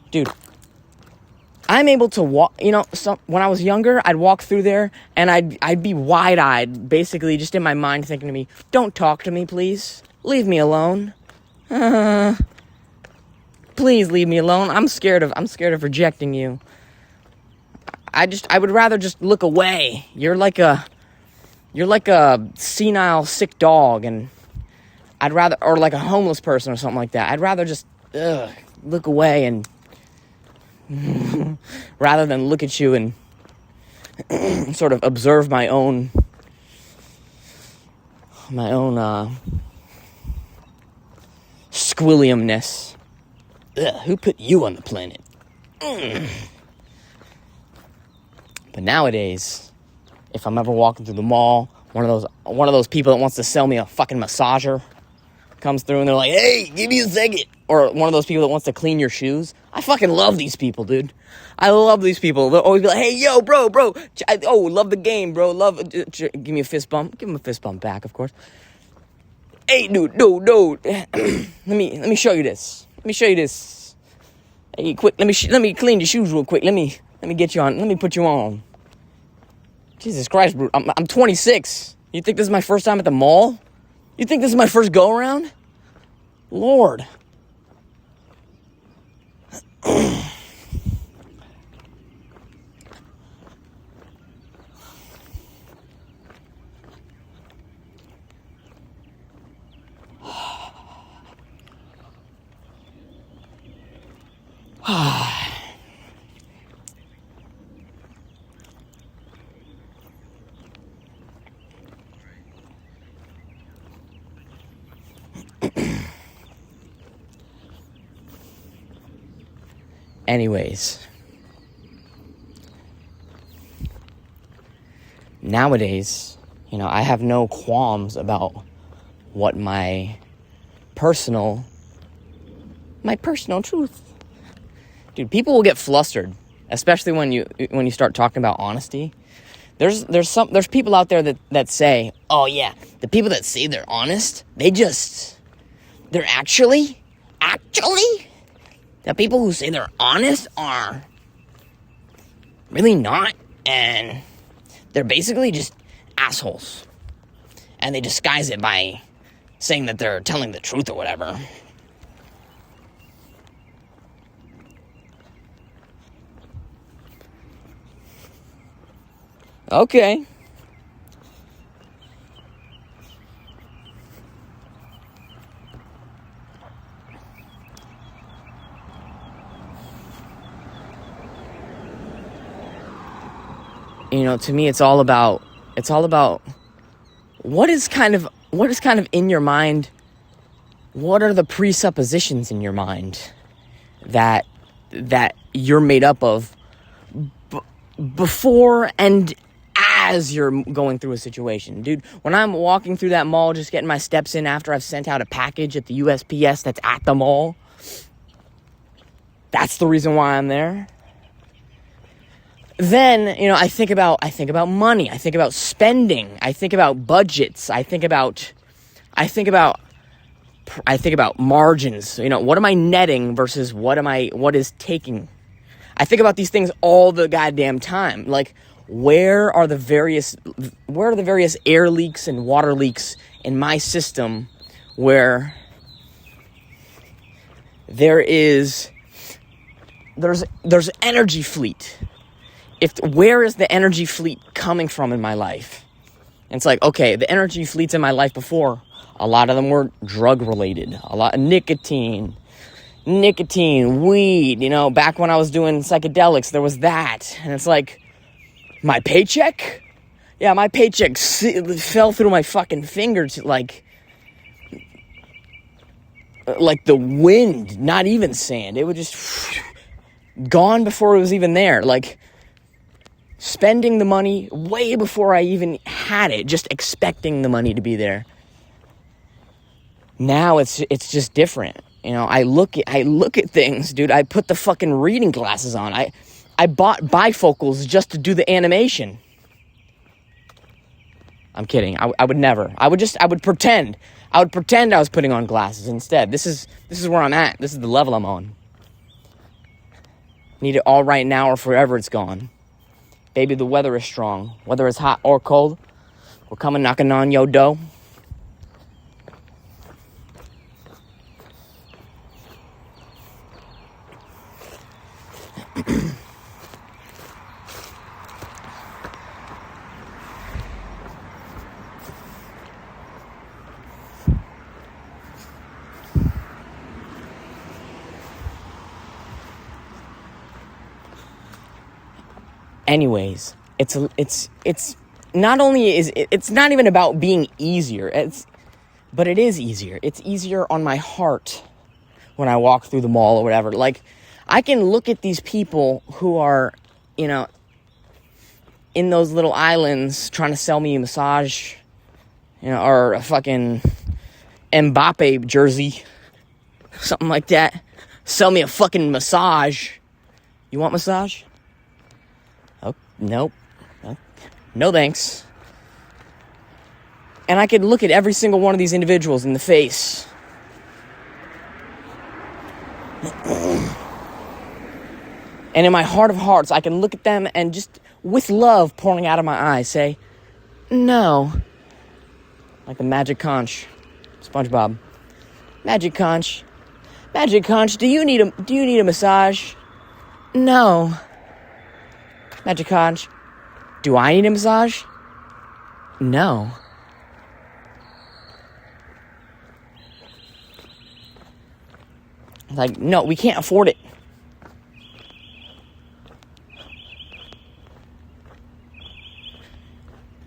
Dude, I'm able to walk, when I was younger, I'd walk through there, and I'd be wide-eyed, basically just in my mind thinking to me, don't talk to me, please. Leave me alone. Please leave me alone. I'm scared of rejecting you. I would rather just look away. You're like a senile, sick dog, and or like a homeless person or something like that. I'd rather just look away and rather than look at you and sort of observe my own squilliumness. Who put you on the planet? But nowadays, if I'm ever walking through the mall, one of those people that wants to sell me a fucking massager comes through and they're like, hey, give me a second. Or one of those people that wants to clean your shoes. I fucking love these people, dude. I love these people. They'll always be like, hey, yo, bro. Love the game, bro. Give me a fist bump. Give him a fist bump back, of course. Hey, dude. let me show you this. Hey, quick, let me clean your shoes real quick. Let me get you on. Let me put you on. Jesus Christ, bro. I'm 26. You think this is my first time at the mall? You think this is my first go-around? Lord. Anyways, nowadays, I have no qualms about what my personal truth. Dude, people will get flustered, especially when you start talking about honesty. There's people out there that say, "Oh yeah, the people that say they're honest, they're actually the people who say they're honest are really not, and they're basically just assholes. And they disguise it by saying that they're telling the truth or whatever." Okay. To me, it's all about what is kind of in your mind. What are the presuppositions in your mind that you're made up of before and as you're going through a situation? Dude, when I'm walking through that mall, just getting my steps in after I've sent out a package at the USPS that's at the mall, that's the reason why I'm there. Then, I think about money. I think about spending. I think about budgets. I think about margins. What am I netting versus what is taking? I think about these things all the goddamn time. Like, where are the various air leaks and water leaks in my system where there's energy fleet? Where is the energy fleet coming from in my life? And it's like, okay, the energy fleets in my life before, a lot of them were drug related. A lot of nicotine, weed, back when I was doing psychedelics, there was that. And it's like, my paycheck? Yeah, my paycheck fell through my fucking fingers like the wind, not even sand. It would just gone before it was even there. Like, spending the money way before I even had it, just expecting the money to be there. Now it's just different. I look at things, dude. I put the fucking reading glasses on. I bought bifocals just to do the animation. I'm kidding. I would never. I would pretend. I would pretend I was putting on glasses instead. This is where I'm at. This is the level I'm on. Need it all right now or forever it's gone. Baby, the weather is strong. Whether it's hot or cold, we're coming knocking on your door. Anyways, it's not only it's not even about being easier. But it is easier. It's easier on my heart when I walk through the mall or whatever. Like, I can look at these people who are, in those little islands trying to sell me a massage, or a fucking Mbappe jersey, something like that. Sell me a fucking massage. You want massage? Oh, nope. No thanks. And I could look at every single one of these individuals in the face. And in my heart of hearts, I can look at them and just, with love pouring out of my eyes, say, no. Like the magic conch. SpongeBob. Magic conch. Magic Conch, do you need a massage? No. Magic Conch, do I need a massage? No. Like, no, we can't afford it.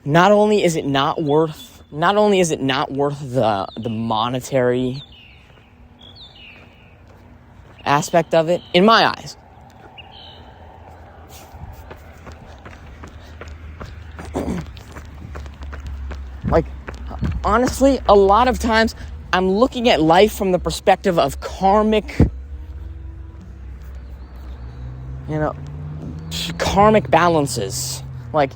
Not only is it not worth the monetary aspect of it, in my eyes. Like, honestly, a lot of times I'm looking at life from the perspective of karmic balances. Like,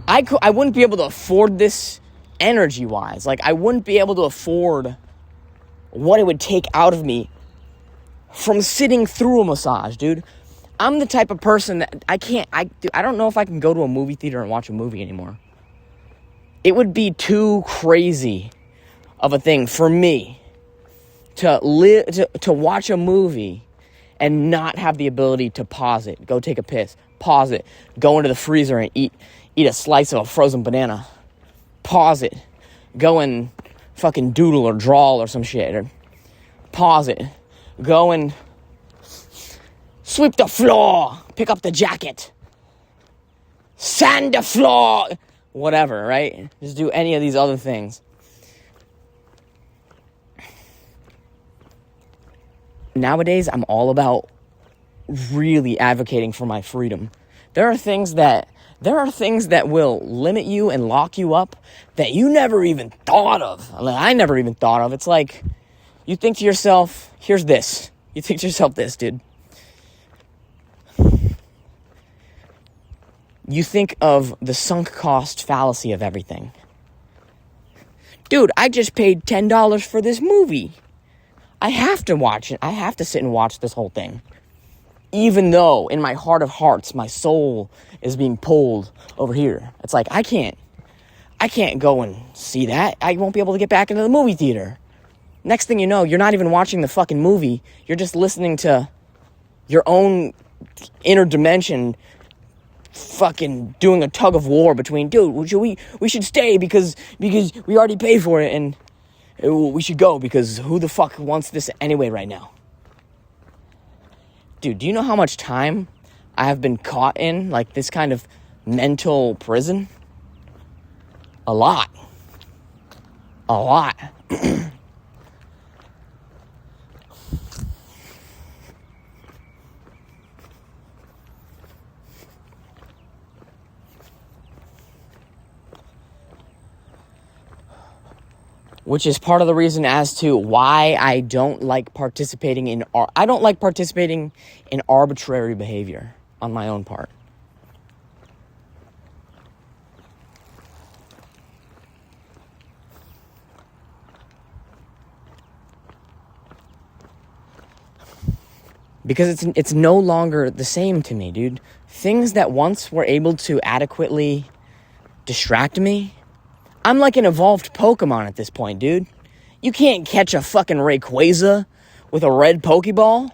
I wouldn't be able to afford this energy-wise. Like, I wouldn't be able to afford what it would take out of me from sitting through a massage, dude. I'm the type of person that I don't know if I can go to a movie theater and watch a movie anymore. It would be too crazy of a thing for me to watch a movie and not have the ability to pause it, go take a piss, pause it, go into the freezer and eat a slice of a frozen banana, pause it, go and fucking doodle or draw or some shit, or pause it, go and sweep the floor, pick up the jacket, sand the floor, whatever, right? Just do any of these other things. Nowadays, I'm all about really advocating for my freedom. There are things that will limit you and lock you up that you never even thought of. I never even thought of. It's like, you think to yourself, here's this. You think to yourself this, dude. You think of the sunk cost fallacy of everything. Dude, I just paid $10 for this movie. I have to watch it. I have to sit and watch this whole thing. Even though, in my heart of hearts, my soul is being pulled over here. It's like, I can't go and see that. I won't be able to get back into the movie theater. Next thing you know, you're not even watching the fucking movie. You're just listening to your own inner dimension fucking doing a tug of war between, dude, we should stay because we already paid for it, and we should go because who the fuck wants this anyway right now? Dude, do you know how much time I have been caught in, like, this kind of mental prison? A lot. Which is part of the reason as to why I don't like participating in arbitrary behavior on my own part. Because it's no longer the same to me, dude. Things that once were able to adequately distract me, I'm like an evolved Pokemon at this point, dude. You can't catch a fucking Rayquaza with a red Pokeball.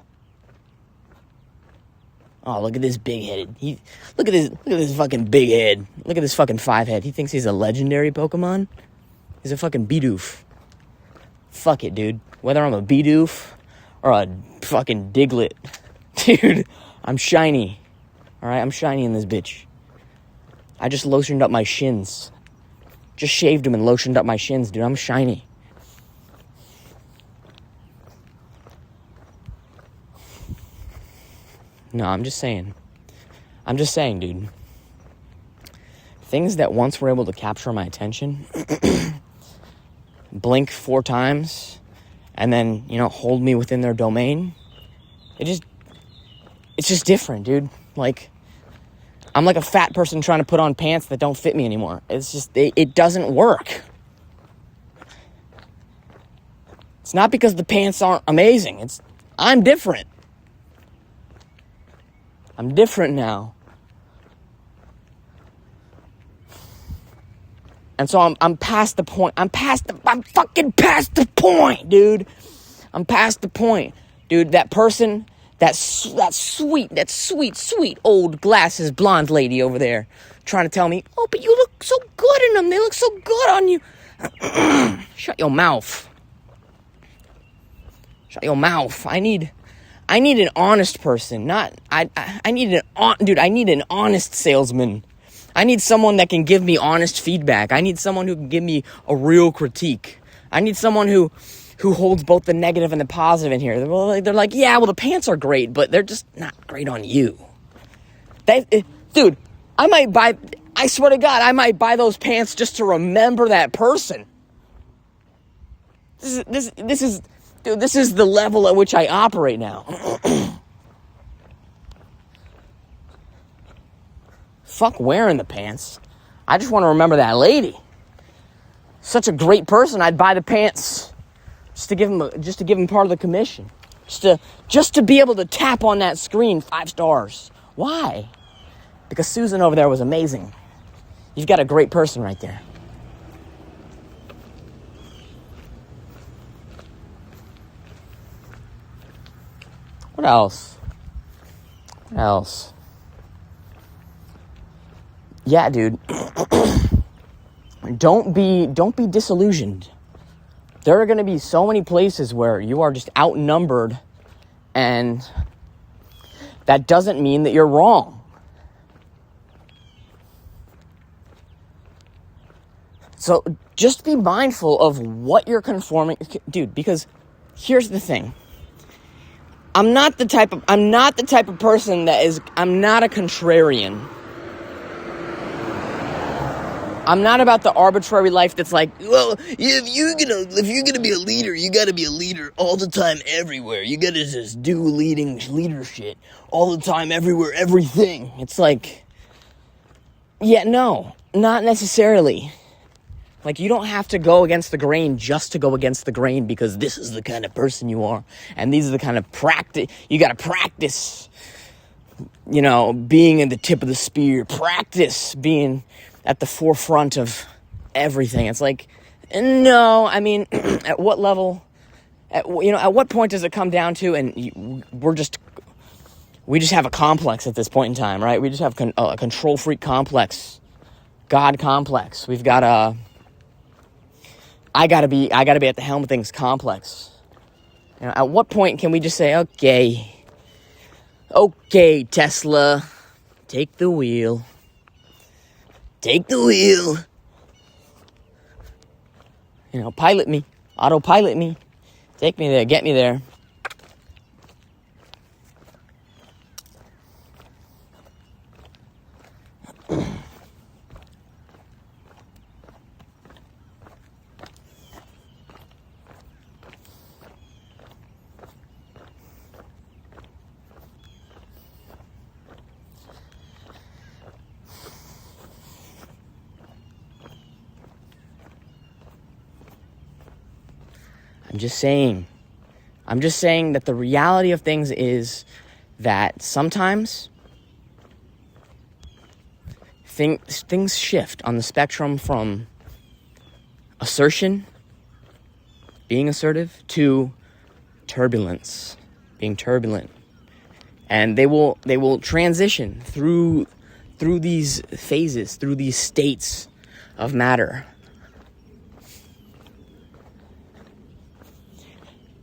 Oh, look at this big-headed. Look at this fucking big head. Look at this fucking 5-head. He thinks he's a legendary Pokemon. He's a fucking Bidoof. Fuck it, dude. Whether I'm a Bidoof or a fucking Diglett, dude, I'm shiny. Alright, I'm shiny in this bitch. I just lotioned up my shins. Just shaved them and lotioned up my shins, dude. I'm shiny. No, I'm just saying, dude. Things that once were able to capture my attention, blink 4 times, and then, hold me within their domain, it's just different, dude. Like, I'm like a fat person trying to put on pants that don't fit me anymore. It's just, it doesn't work. It's not because the pants aren't amazing. I'm different. I'm different now. And so I'm past the point. I'm fucking past the point, dude. I'm past the point. Dude, that person, that sweet old glasses blonde lady over there trying to tell me, oh, but you look so good in them. They look so good on you. Shut your mouth. Shut your mouth. I need an honest person. I need an honest salesman. I need someone that can give me honest feedback. I need someone who can give me a real critique. I need someone who holds both the negative and the positive in here. They're like, yeah, well, the pants are great, but they're just not great on you. Dude, I swear to God, I might buy those pants just to remember that person. This is the level at which I operate now. Fuck wearing the pants. I just want to remember that lady. Such a great person. I'd buy the pants just to give him part of the commission. Just to be able to tap on that screen 5 stars. Why? Because Susan over there was amazing. You've got a great person right there. What else? Yeah, dude. Don't be disillusioned. There are going to be so many places where you are just outnumbered, and that doesn't mean that you're wrong. So just be mindful of what you're conforming, dude, because here's the thing. I'm not the type of person I'm not a contrarian. I'm not about the arbitrary life that's like, well, if you're gonna be a leader, you gotta be a leader all the time, everywhere. You gotta just do leader shit all the time, everywhere, everything. It's like, yeah, no, not necessarily. Like, you don't have to go against the grain just to go against the grain because this is the kind of person you are. And these are the kind of you gotta practice, being at the tip of the spear. Practice being at the forefront of everything. It's like, no, I mean, at what level, at what point does it come down to, and we just have a complex at this point in time, right? We just have a control freak complex, God complex. We've got I gotta be at the helm of things complex. At what point can we just say, okay, Tesla, take the wheel. Take the wheel. Pilot me. Autopilot me. Take me there. Get me there. I'm just saying that the reality of things is that sometimes things shift on the spectrum from assertion, being assertive, to turbulence, being turbulent. And they will transition through these phases, through these states of matter.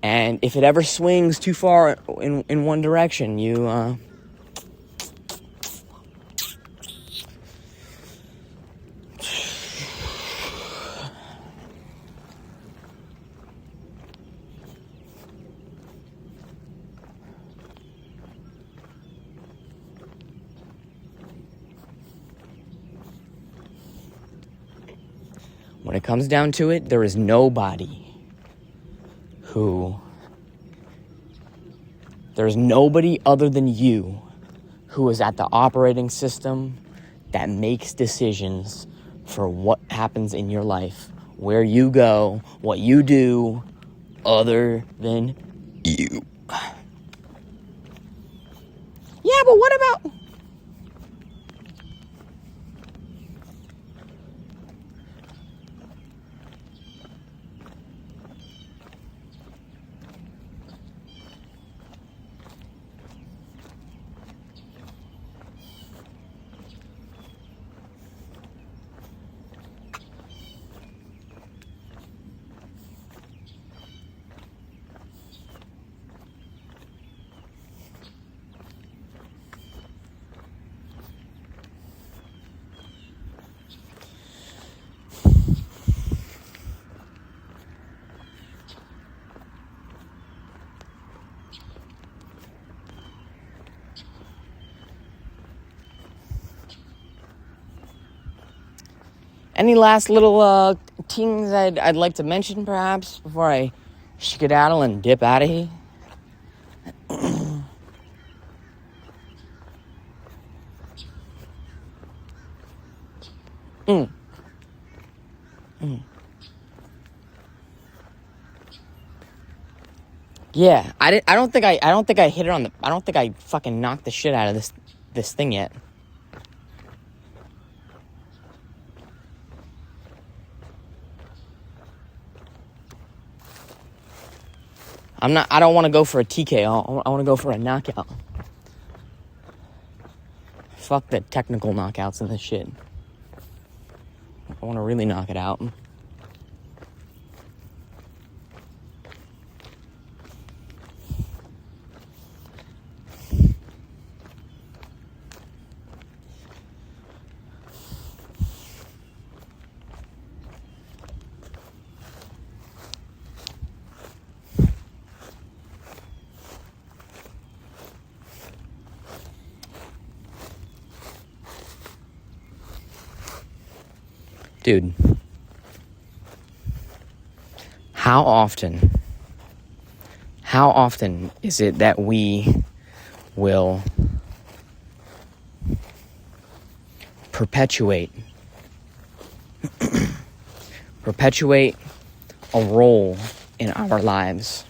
And if it ever swings too far in one direction, when it comes down to it, there is nobody there's nobody other than you who is at the operating system that makes decisions for what happens in your life, where you go, what you do, other than you. Yeah, but what about... Any last little things I'd like to mention, perhaps, before I skedaddle and dip out of here? Yeah, I don't think I hit it on the. I don't think I fucking knocked the shit out of this thing yet. I don't want to go for a TKO. I want to go for a knockout. Fuck the technical knockouts and this shit. I want to really knock it out. Dude, how often is it that we will perpetuate a role in our lives?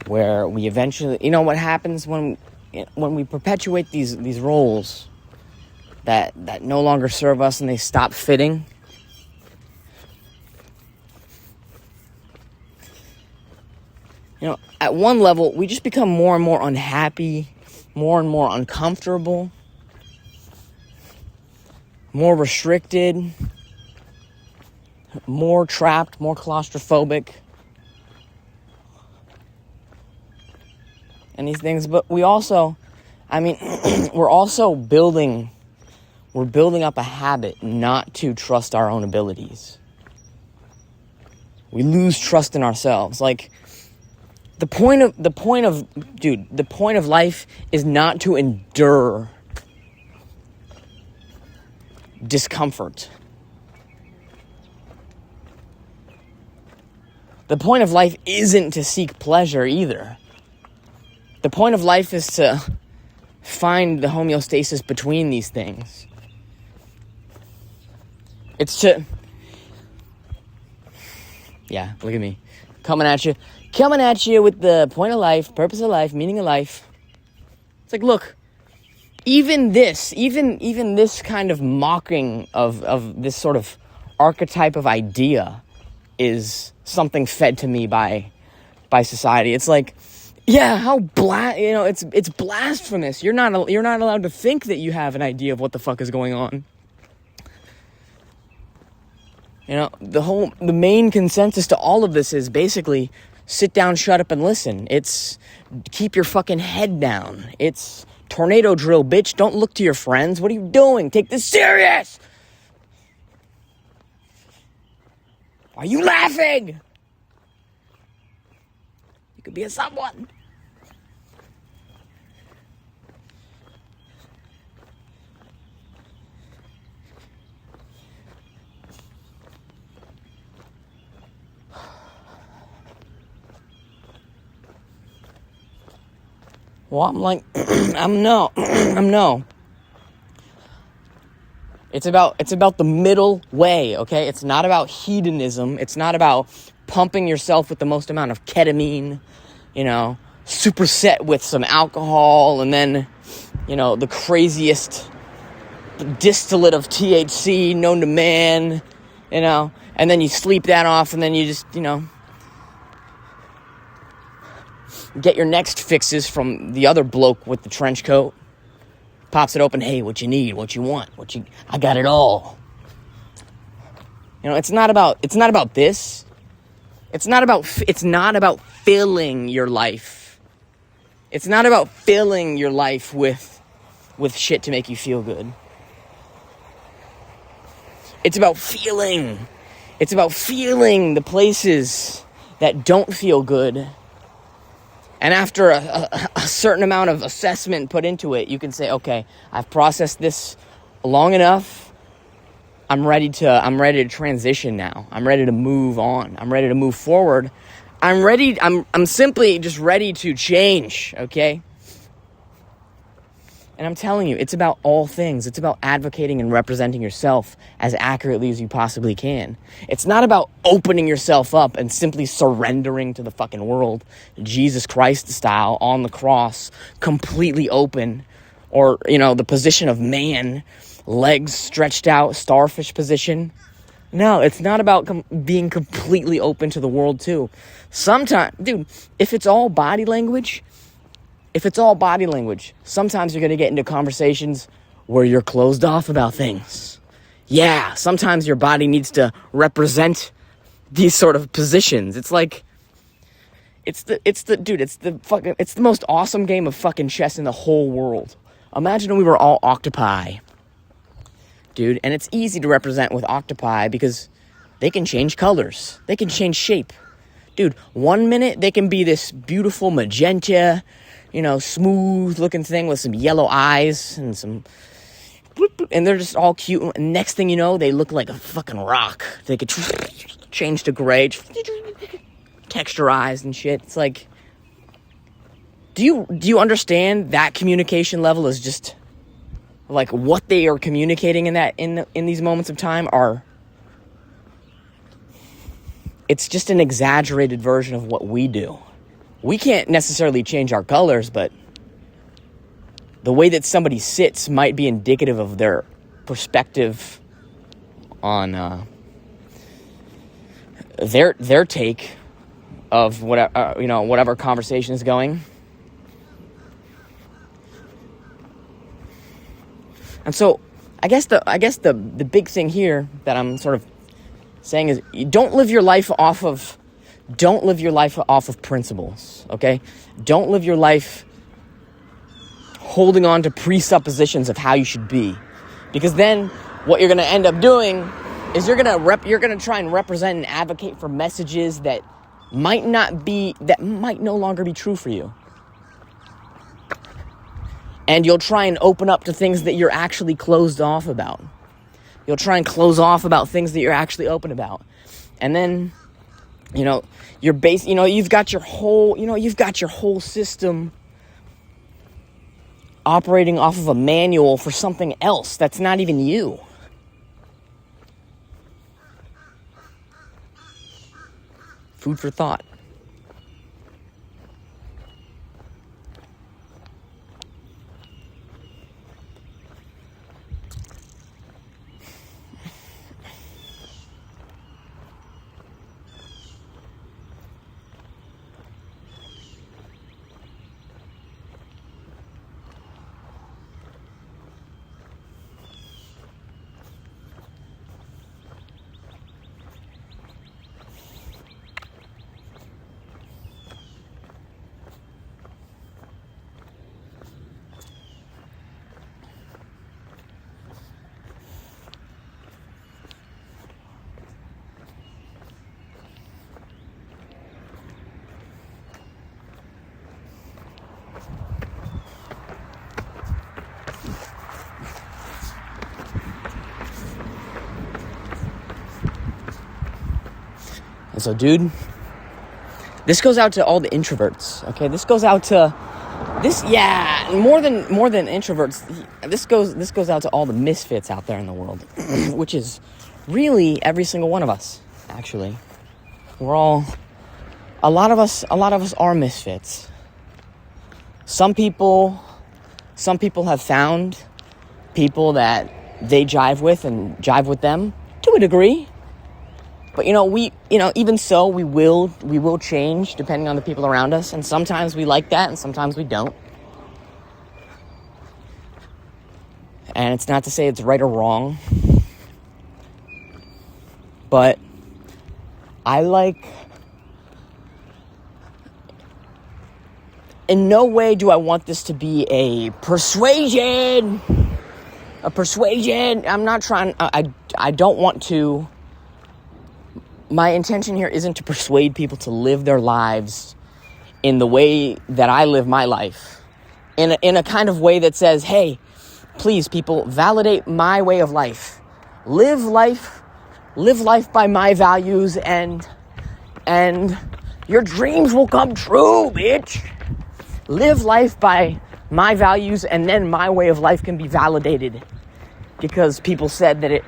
Where we eventually, what happens when we perpetuate these roles that no longer serve us and they stop fitting? At one level, we just become more and more unhappy, more and more uncomfortable, more restricted, more trapped, more claustrophobic. And these things, but we also, we're also building up a habit not to trust our own abilities. We lose trust in ourselves. Like, the point of life is not to endure discomfort. The point of life isn't to seek pleasure either. The point of life is to find the homeostasis between these things. It's to... Yeah, look at me. Coming at you with the point of life, purpose of life, meaning of life. It's like, look, even this kind of mocking of this sort of archetype of idea is something fed to me by society. It's like, yeah, it's blasphemous. You're not allowed to think that you have an idea of what the fuck is going on. The main consensus to all of this is basically sit down, shut up, and listen. It's keep your fucking head down. It's tornado drill, bitch. Don't look to your friends. What are you doing? Take this serious. Why are you laughing? You could be a someone. Well, I'm like, I'm no. It's about the middle way, okay? It's not about hedonism. It's not about pumping yourself with the most amount of ketamine, superset with some alcohol, and then, the craziest distillate of THC known to man, and then you sleep that off, and then you just, get your next fixes from the other bloke with the trench coat. pops it open. Hey, what you need, what you want, I got it all. You know, it's not about this. It's not about filling your life. It's not about filling your life with shit to make you feel good. It's about feeling. It's about feeling the places that don't feel good. And after a certain amount of assessment put into it, you can say, okay, I've processed this long enough. I'm ready to transition now. I'm ready to move on. I'm ready to move forward. I'm simply just ready to change, okay? And I'm telling you, it's about all things. It's about advocating and representing yourself as accurately as you possibly can. It's not about opening yourself up and simply surrendering to the fucking world, Jesus Christ style, on the cross, completely open, or, you know, the position of man, legs stretched out, starfish position. No, it's not about being completely open to the world, too. Sometimes, dude, if it's all body language, sometimes you're going to get into conversations where you're closed off about things. Yeah, sometimes your body needs to represent these sort of positions. It's like, it's the most awesome game of fucking chess in the whole world. Imagine we were all octopi, dude, and it's easy to represent with octopi because they can change colors. They can change shape. Dude, 1 minute they can be this beautiful magenta, you know, smooth looking thing with some yellow eyes and and they're just all cute. And next thing you know, they look like a fucking rock. They could change to gray, texturized and shit. It's like, do you understand that communication level is just like what they are communicating in these moments of time are? It's just an exaggerated version of what we do. We can't necessarily change our colors, but the way that somebody sits might be indicative of their perspective on their take of whatever conversation is going. And so, I guess the big thing here that I'm sort of saying is, you don't live your life off of principles, okay? Don't live your life holding on to presuppositions of how you should be. Because then what you're going to end up doing is you're going to try and represent and advocate for messages that might no longer be true for you. And you'll try and open up to things that you're actually closed off about. You'll try and close off about things that you're actually open about. And then, you know, you've got your whole system operating off of a manual for something else that's not even you. Food for thought. And so, dude, this goes out to all the introverts, okay? This goes out to more than introverts. This goes out to all the misfits out there in the world, which is really every single one of us, actually. A lot of us are misfits. Some people have found people that they jive with and jive with them to a degree. But even so, we will change depending on the people around us, and sometimes we like that and sometimes we don't. And it's not to say it's right or wrong, but in no way do I want this to be a persuasion. I'm not trying, I don't want to, my intention here isn't to persuade people to live their lives in the way that I live my life. In a kind of way that says, hey, please, people, validate my way of life. Live life by my values, and your dreams will come true, bitch. Live life by my values, and then my way of life can be validated because people said that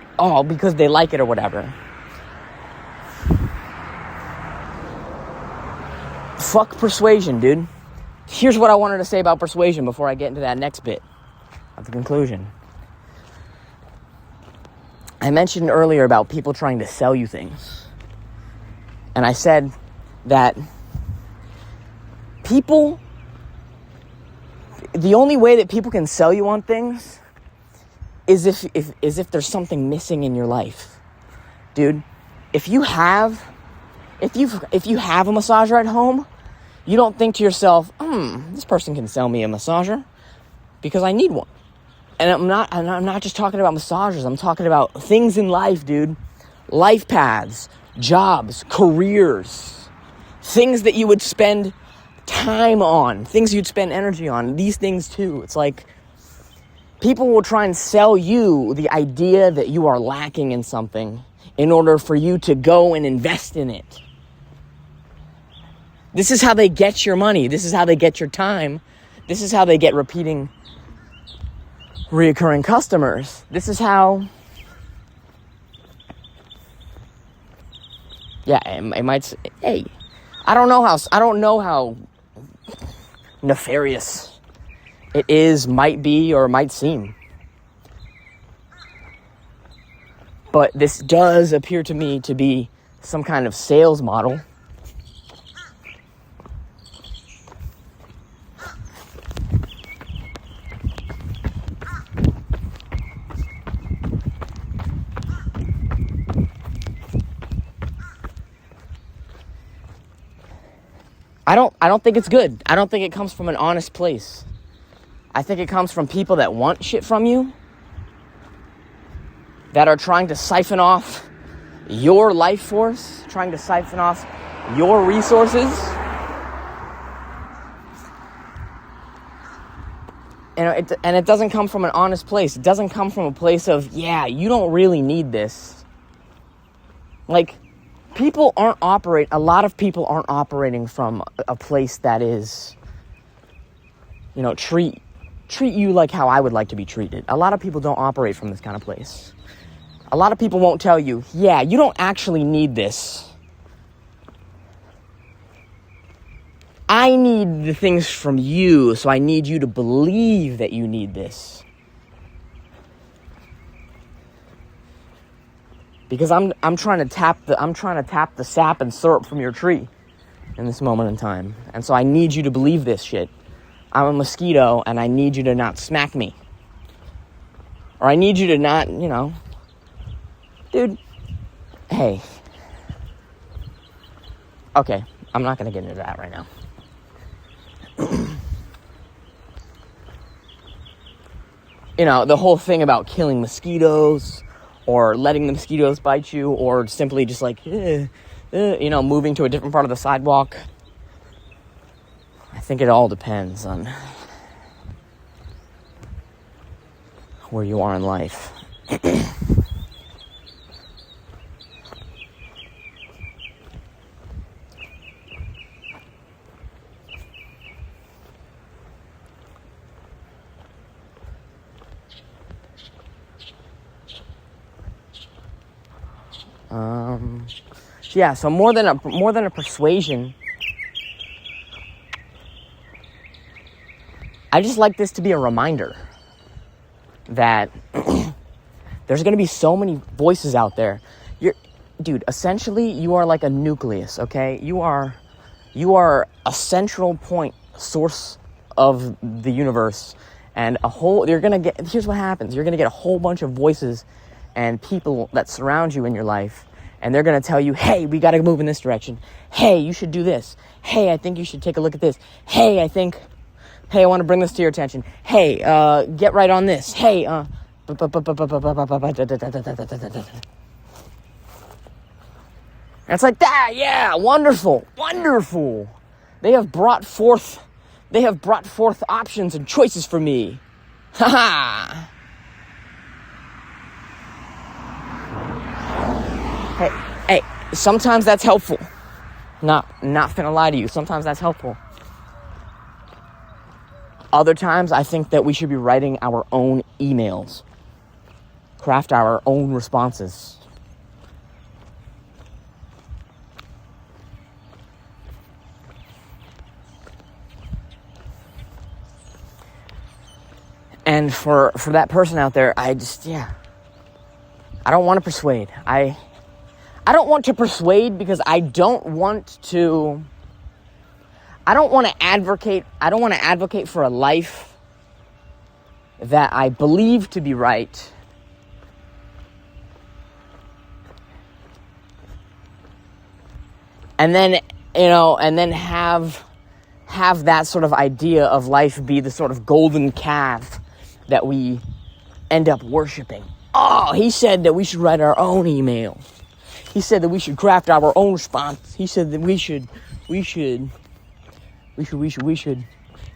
because they like it or whatever. Fuck persuasion, dude. Here's what I wanted to say about persuasion before I get into that next bit of the conclusion. I mentioned earlier about people trying to sell you things. And I said that the only way that people can sell you on things is if there's something missing in your life. Dude, if you have a massager at home, you don't think to yourself, this person can sell me a massager because I need one. And I'm not just talking about massagers. I'm talking about things in life, dude. Life paths, jobs, careers, things that you would spend time on, things you'd spend energy on. These things too. It's like people will try and sell you the idea that you are lacking in something in order for you to go and invest in it. This is how they get your money. This is how they get your time. This is how they get reoccurring customers. This is how, it might, hey, I don't know how nefarious it is, might be, or might seem. But this does appear to me to be some kind of sales model. I don't think it's good. I don't think it comes from an honest place. I think it comes from people that want shit from you, that are trying to siphon off your life force, trying to siphon off your resources. And it doesn't come from an honest place. It doesn't come from a place of, you don't really need this. Like, a lot of people aren't operating from a place that is, treat you like how I would like to be treated. A lot of people don't operate from this kind of place. A lot of people won't tell you, you don't actually need this. I need the things from you, so I need you to believe that you need this. Because I'm trying to tap the sap and syrup from your tree in this moment in time. And so I need you to believe this shit. I'm a mosquito and I need you to not smack me. Or I need you to not, dude, hey. Okay, I'm not going to get into that right now. The whole thing about killing mosquitoes, or letting the mosquitoes bite you, or simply just like, moving to a different part of the sidewalk. I think it all depends on where you are in life. So more than a persuasion, I just like this to be a reminder that there's going to be so many voices out there. Dude, essentially, you are like a nucleus, okay? You are a central point source of the universe, And here's what happens. You're going to get a whole bunch of voices and people that surround you in your life. And they're going to tell you, hey, we got to move in this direction. Hey, you should do this. Hey, I think you should take a look at this. Hey, I want to bring this to your attention. Hey, get right on this. Hey, it's like that. Yeah, wonderful. They have brought forth options and choices for me. Ha ha. Hey, sometimes that's helpful. Not finna lie to you. Sometimes that's helpful. Other times, I think that we should be writing our own emails. Craft our own responses. And for that person out there, I don't want to persuade. I don't want to persuade because I don't want to advocate for a life that I believe to be right. And then, have that sort of idea of life be the sort of golden calf that we end up worshiping. Oh, he said that we should write our own email. He said that we should craft our own response. He said that we should.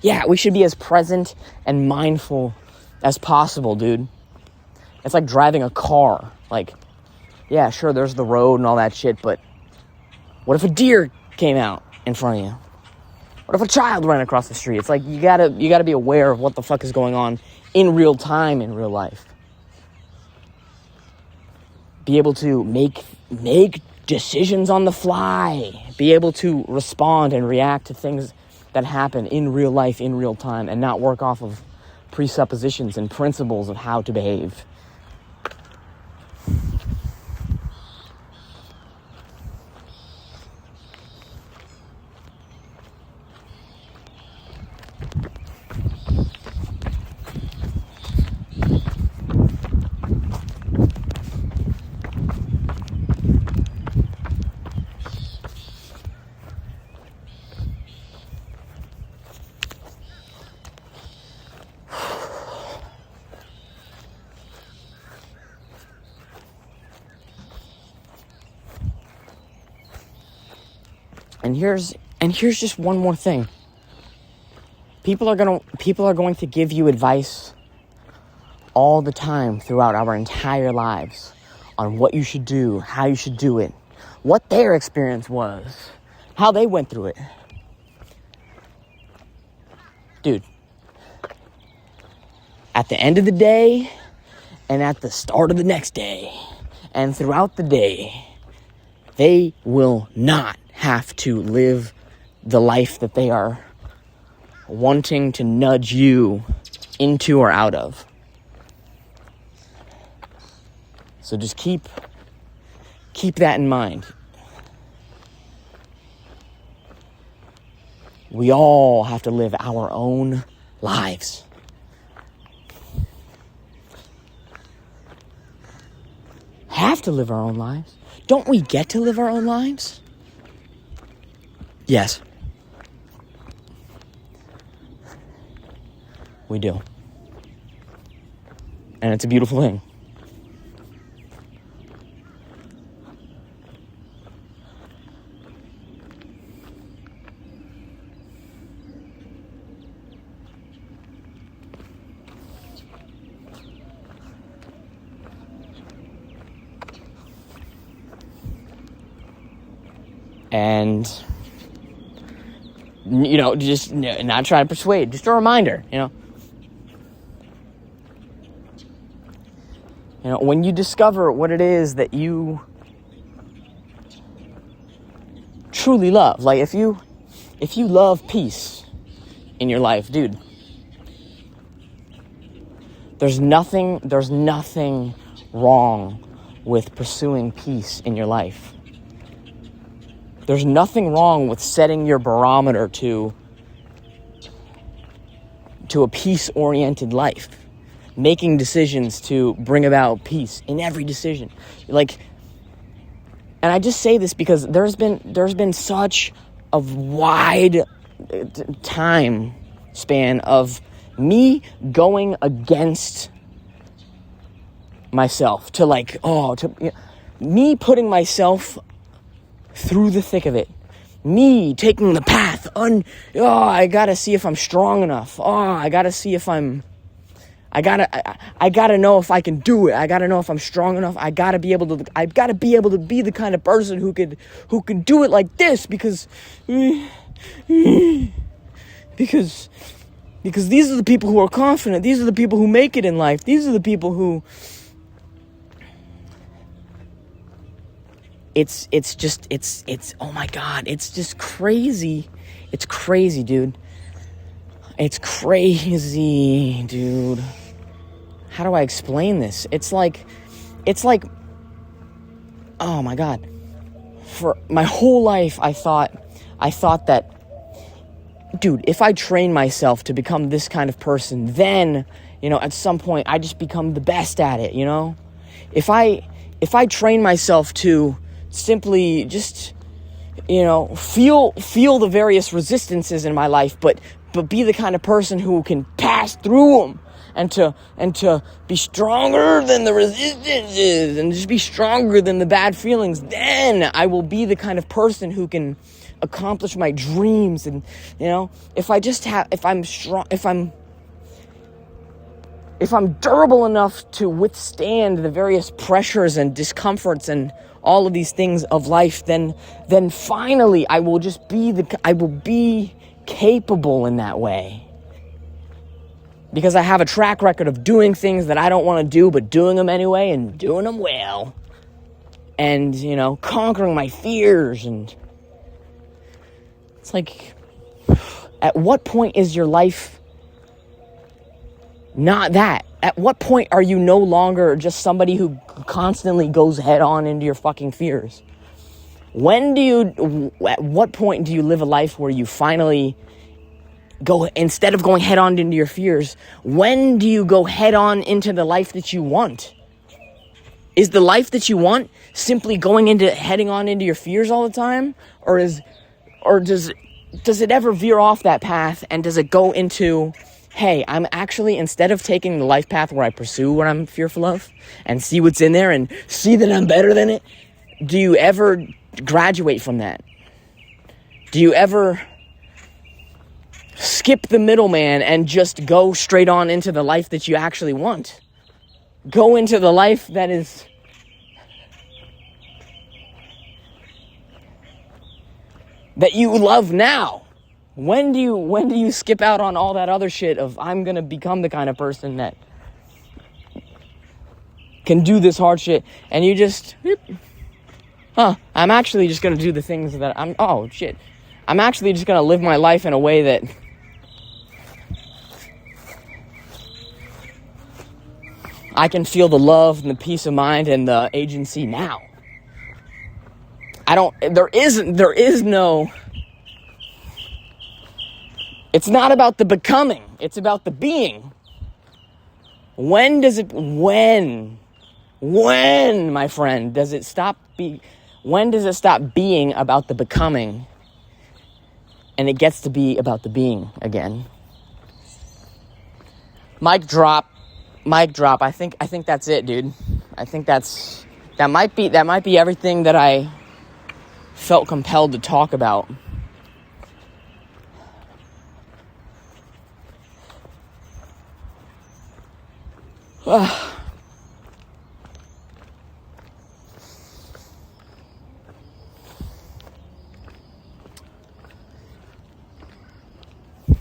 Yeah, we should be as present and mindful as possible, dude. It's like driving a car. Like, yeah, sure, there's the road and all that shit, but what if a deer came out in front of you? What if a child ran across the street? It's like you gotta be aware of what the fuck is going on in real time in real life. Be able to make decisions on the fly. Be able to respond and react to things that happen in real life, in real time, and not work off of presuppositions and principles of how to behave. And here's just one more thing. People are going to give you advice all the time throughout our entire lives on what you should do, how you should do it, what their experience was, how they went through it. Dude, at the end of the day and at the start of the next day and throughout the day, they will not have to live the life that they are wanting to nudge you into or out of. So just keep that in mind. We all have to live our own lives. Have to live our own lives? Don't we get to live our own lives? Yes. We do. And it's a beautiful thing. And, just not trying to persuade. Just a reminder, when you discover what it is that you truly love, like if you love peace in your life, dude, there's nothing wrong with pursuing peace in your life. There's nothing wrong with setting your barometer to to a peace-oriented life, making decisions to bring about peace in every decision. Like, and I just say this because there's been such a wide time span of me going against myself to me putting myself through the thick of it, me taking the path I gotta see if I'm strong enough, I gotta see if I gotta know if I can do it. I gotta know if I'm strong enough. I gotta be able to be the kind of person who can do it like this because these are the people who are confident. These are the people who make it in life. These are the people who. It's oh my God, it's just crazy. It's crazy, dude. It's crazy, dude. How do I explain this? It's like, oh my God. For my whole life, I thought that, dude, if I train myself to become this kind of person, then, at some point, I just become the best at it, If I train myself to simply just, feel the various resistances in my life, but be the kind of person who can pass through them, and to be stronger than the resistances, and just be stronger than the bad feelings, then I will be the kind of person who can accomplish my dreams. And if I'm durable enough to withstand the various pressures and discomforts and all of these things of life, then finally I will be capable in that way. Because I have a track record of doing things that I don't want to do, but doing them anyway and doing them well. And, conquering my fears. And it's like, at what point is your life not that? At what point are you no longer just somebody who constantly goes head on into your fucking fears? At what point do you live a life where you finally go, instead of going head on into your fears, when do you go head on into the life that you want? Is the life that you want simply heading on into your fears all the time? Or does it ever veer off that path, and does it go into, hey, I'm actually, instead of taking the life path where I pursue what I'm fearful of and see what's in there and see that I'm better than it, do you ever graduate from that? Do you ever skip the middleman and just go straight on into the life that you actually want? Go into the life that you love now. When do you skip out on all that other shit of, I'm gonna become the kind of person that can do this hard shit, and you just, I'm actually just gonna do the things that I'm actually just gonna live my life in a way that I can feel the love and the peace of mind and the agency now. There is no, it's not about the becoming, it's about the being. When, my friend, does it stop being about the becoming and it gets to be about the being again? Mic drop. I think that's it, dude. I think that might be everything that I felt compelled to talk about.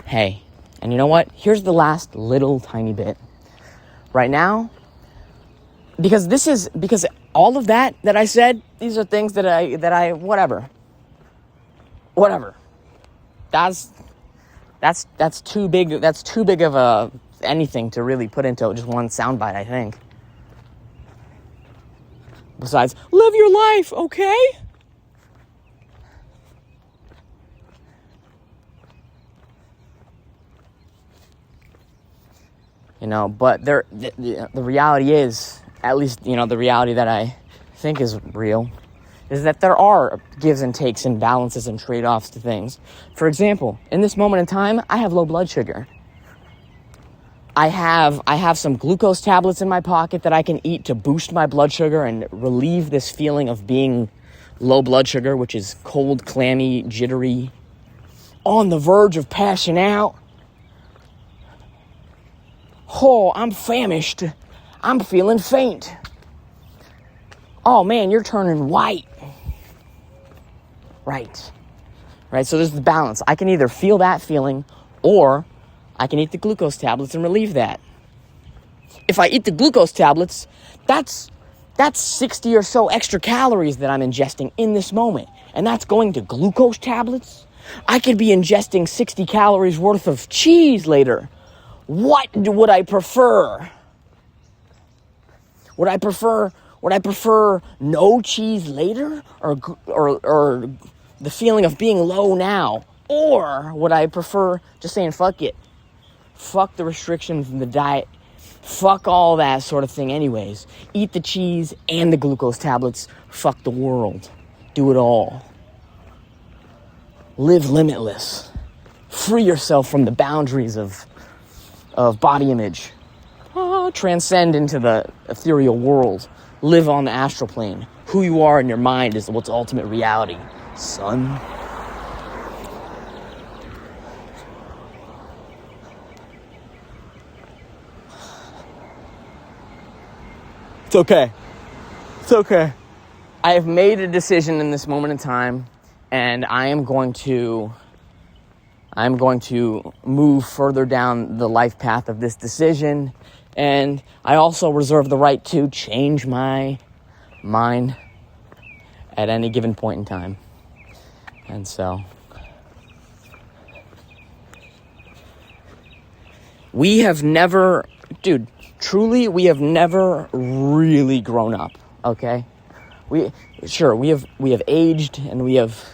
Hey, and you know what? Here's the last little tiny bit. Right now, because all of that I said, these are things that I whatever. That's too big of anything to really put into just one soundbite, I think. Besides, live your life, okay? But the reality is, at least, the reality that I think is real, is that there are gives and takes and balances and trade-offs to things. For example, in this moment in time, I have low blood sugar. I have some glucose tablets in my pocket that I can eat to boost my blood sugar and relieve this feeling of being low blood sugar, which is cold, clammy, jittery, on the verge of passing out. Oh, I'm famished. I'm feeling faint. Oh man, you're turning white. Right, so there's the balance. I can either feel that feeling, or I can eat the glucose tablets and relieve that. If I eat the glucose tablets, that's 60 or so extra calories that I'm ingesting in this moment. And that's going to glucose tablets. I could be ingesting 60 calories worth of cheese later. What would I prefer? Would I prefer no cheese later, or the feeling of being low now? Or would I prefer just saying, fuck it. Fuck the restrictions in the diet. Fuck all that sort of thing anyways. Eat the cheese and the glucose tablets. Fuck the world. Do it all. Live limitless. Free yourself from the boundaries of body image. Transcend into the ethereal world. Live on the astral plane. Who you are in your mind is what's ultimate reality, son. It's okay. I have made a decision in this moment in time, and I'm going to move further down the life path of this decision, and I also reserve the right to change my mind at any given point in time. And so we have never really grown up, okay? We have aged and we have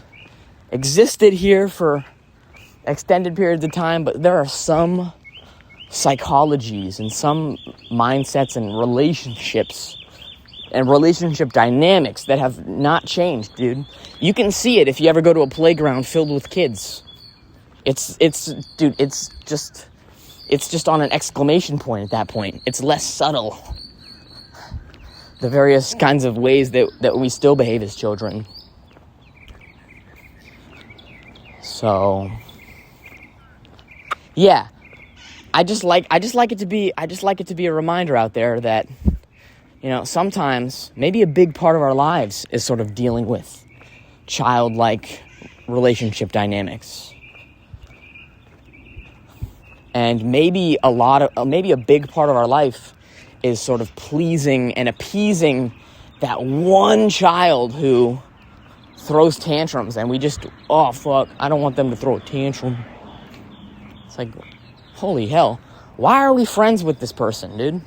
existed here for extended periods of time, but there are some psychologies and some mindsets and relationships and relationship dynamics that have not changed, dude. You can see it if you ever go to a playground filled with kids. It's just on an exclamation point at that point. It's less subtle. The various kinds of ways that we still behave as children. So, yeah. I just like it to be a reminder out there that, sometimes maybe a big part of our lives is sort of dealing with childlike relationship dynamics. And maybe a big part of our life is sort of pleasing and appeasing that one child who throws tantrums, and we just, oh fuck, I don't want them to throw a tantrum. It's like, holy hell, why are we friends with this person, dude?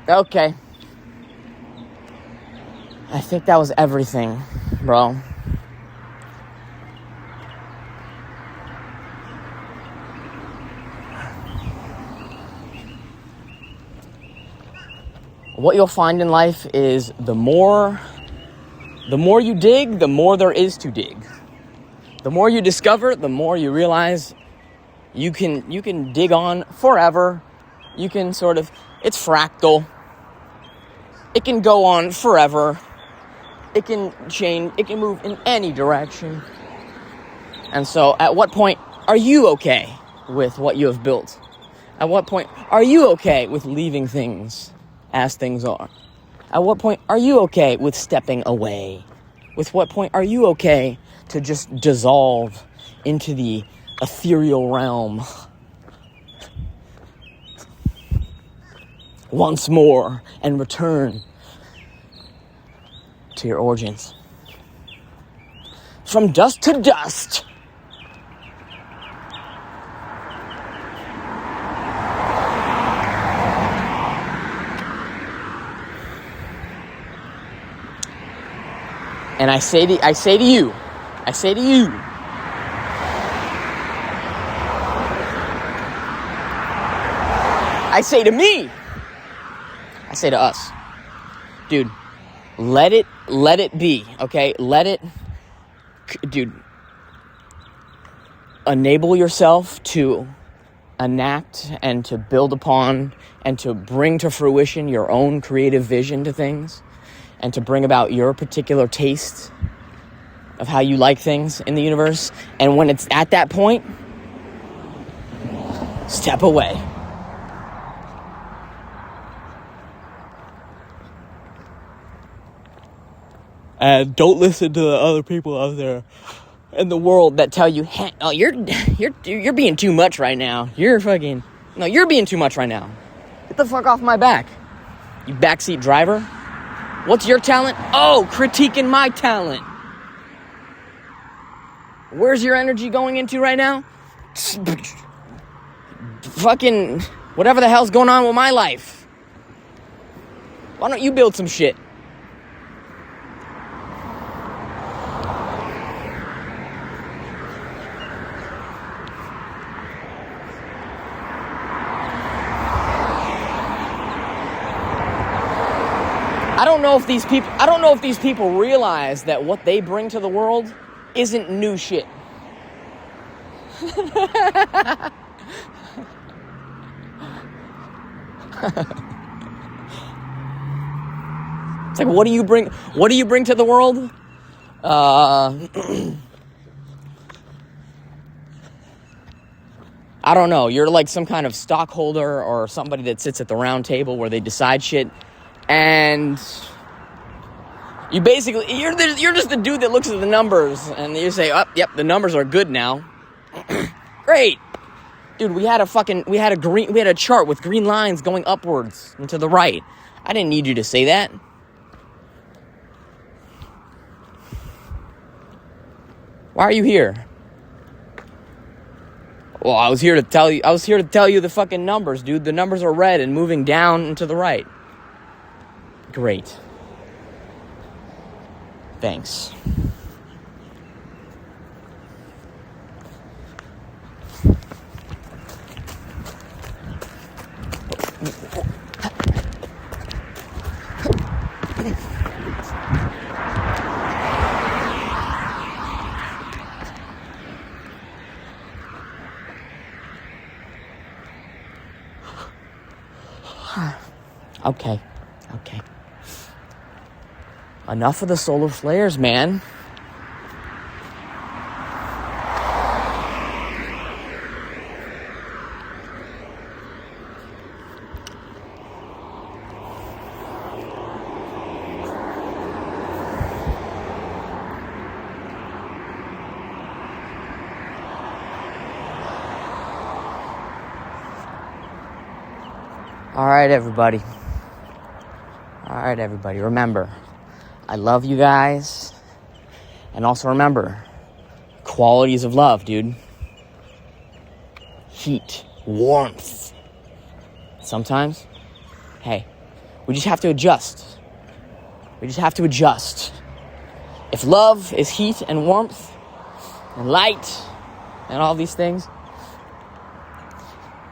Okay. I think that was everything, bro. What you'll find in life is the more you dig, the more there is to dig. The more you discover, the more you realize you can dig on forever. You can it's fractal. It can go on forever. It can change, it can move in any direction. And so, at what point are you okay with what you have built? At what point are you okay with leaving things as things are? At what point are you okay with stepping away? With what point are you okay to just dissolve into the ethereal realm once more and return to your origins? From dust to dust. And I say to you, I say to me, I say to us, dude, let it be, okay? Dude, enable yourself to enact and to build upon and to bring to fruition your own creative vision to things and to bring about your particular taste of how you like things in the universe. And when it's at that point, step away. And don't listen to the other people out there in the world that tell you, hey, oh, you're being too much right now. You're being too much right now. Get the fuck off my back, you backseat driver. What's your talent? Oh, critiquing my talent. Where's your energy going into right now? Fucking whatever the hell's going on with my life. Why don't you build some shit? I don't know if these people realize that what they bring to the world isn't new shit. It's like, what do you bring to the world? I don't know. You're like some kind of stockholder or somebody that sits at the round table where they decide shit. And you basically, you're just the dude that looks at the numbers and you say, oh, yep, the numbers are good now. Great. Dude, we had a chart with green lines going upwards and to the right. I didn't need you to say that. Why are you here? Well, I was here to tell you the fucking numbers, dude. The numbers are red and moving down and to the right. Great. Thanks. Okay. Enough of the solar flares, man. All right, everybody. Remember, I love you guys. And also remember, qualities of love, dude. Heat, warmth. Sometimes, hey, we just have to adjust. If love is heat and warmth and light and all these things,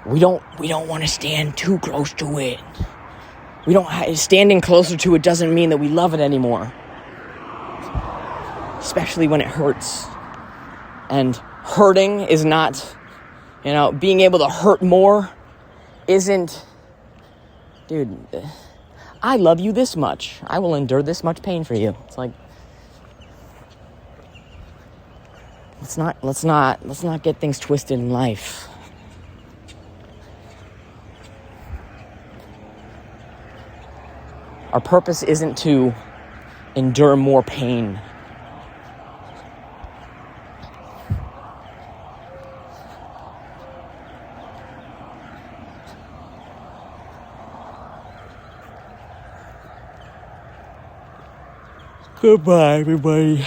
we don't want to stand too close to it. Standing closer to it doesn't mean that we love it anymore. Especially when it hurts. And hurting is not, being able to hurt more isn't, dude, I love you this much. I will endure this much pain for you. It's like, let's not get things twisted in life. Our purpose isn't to endure more pain. Goodbye, everybody.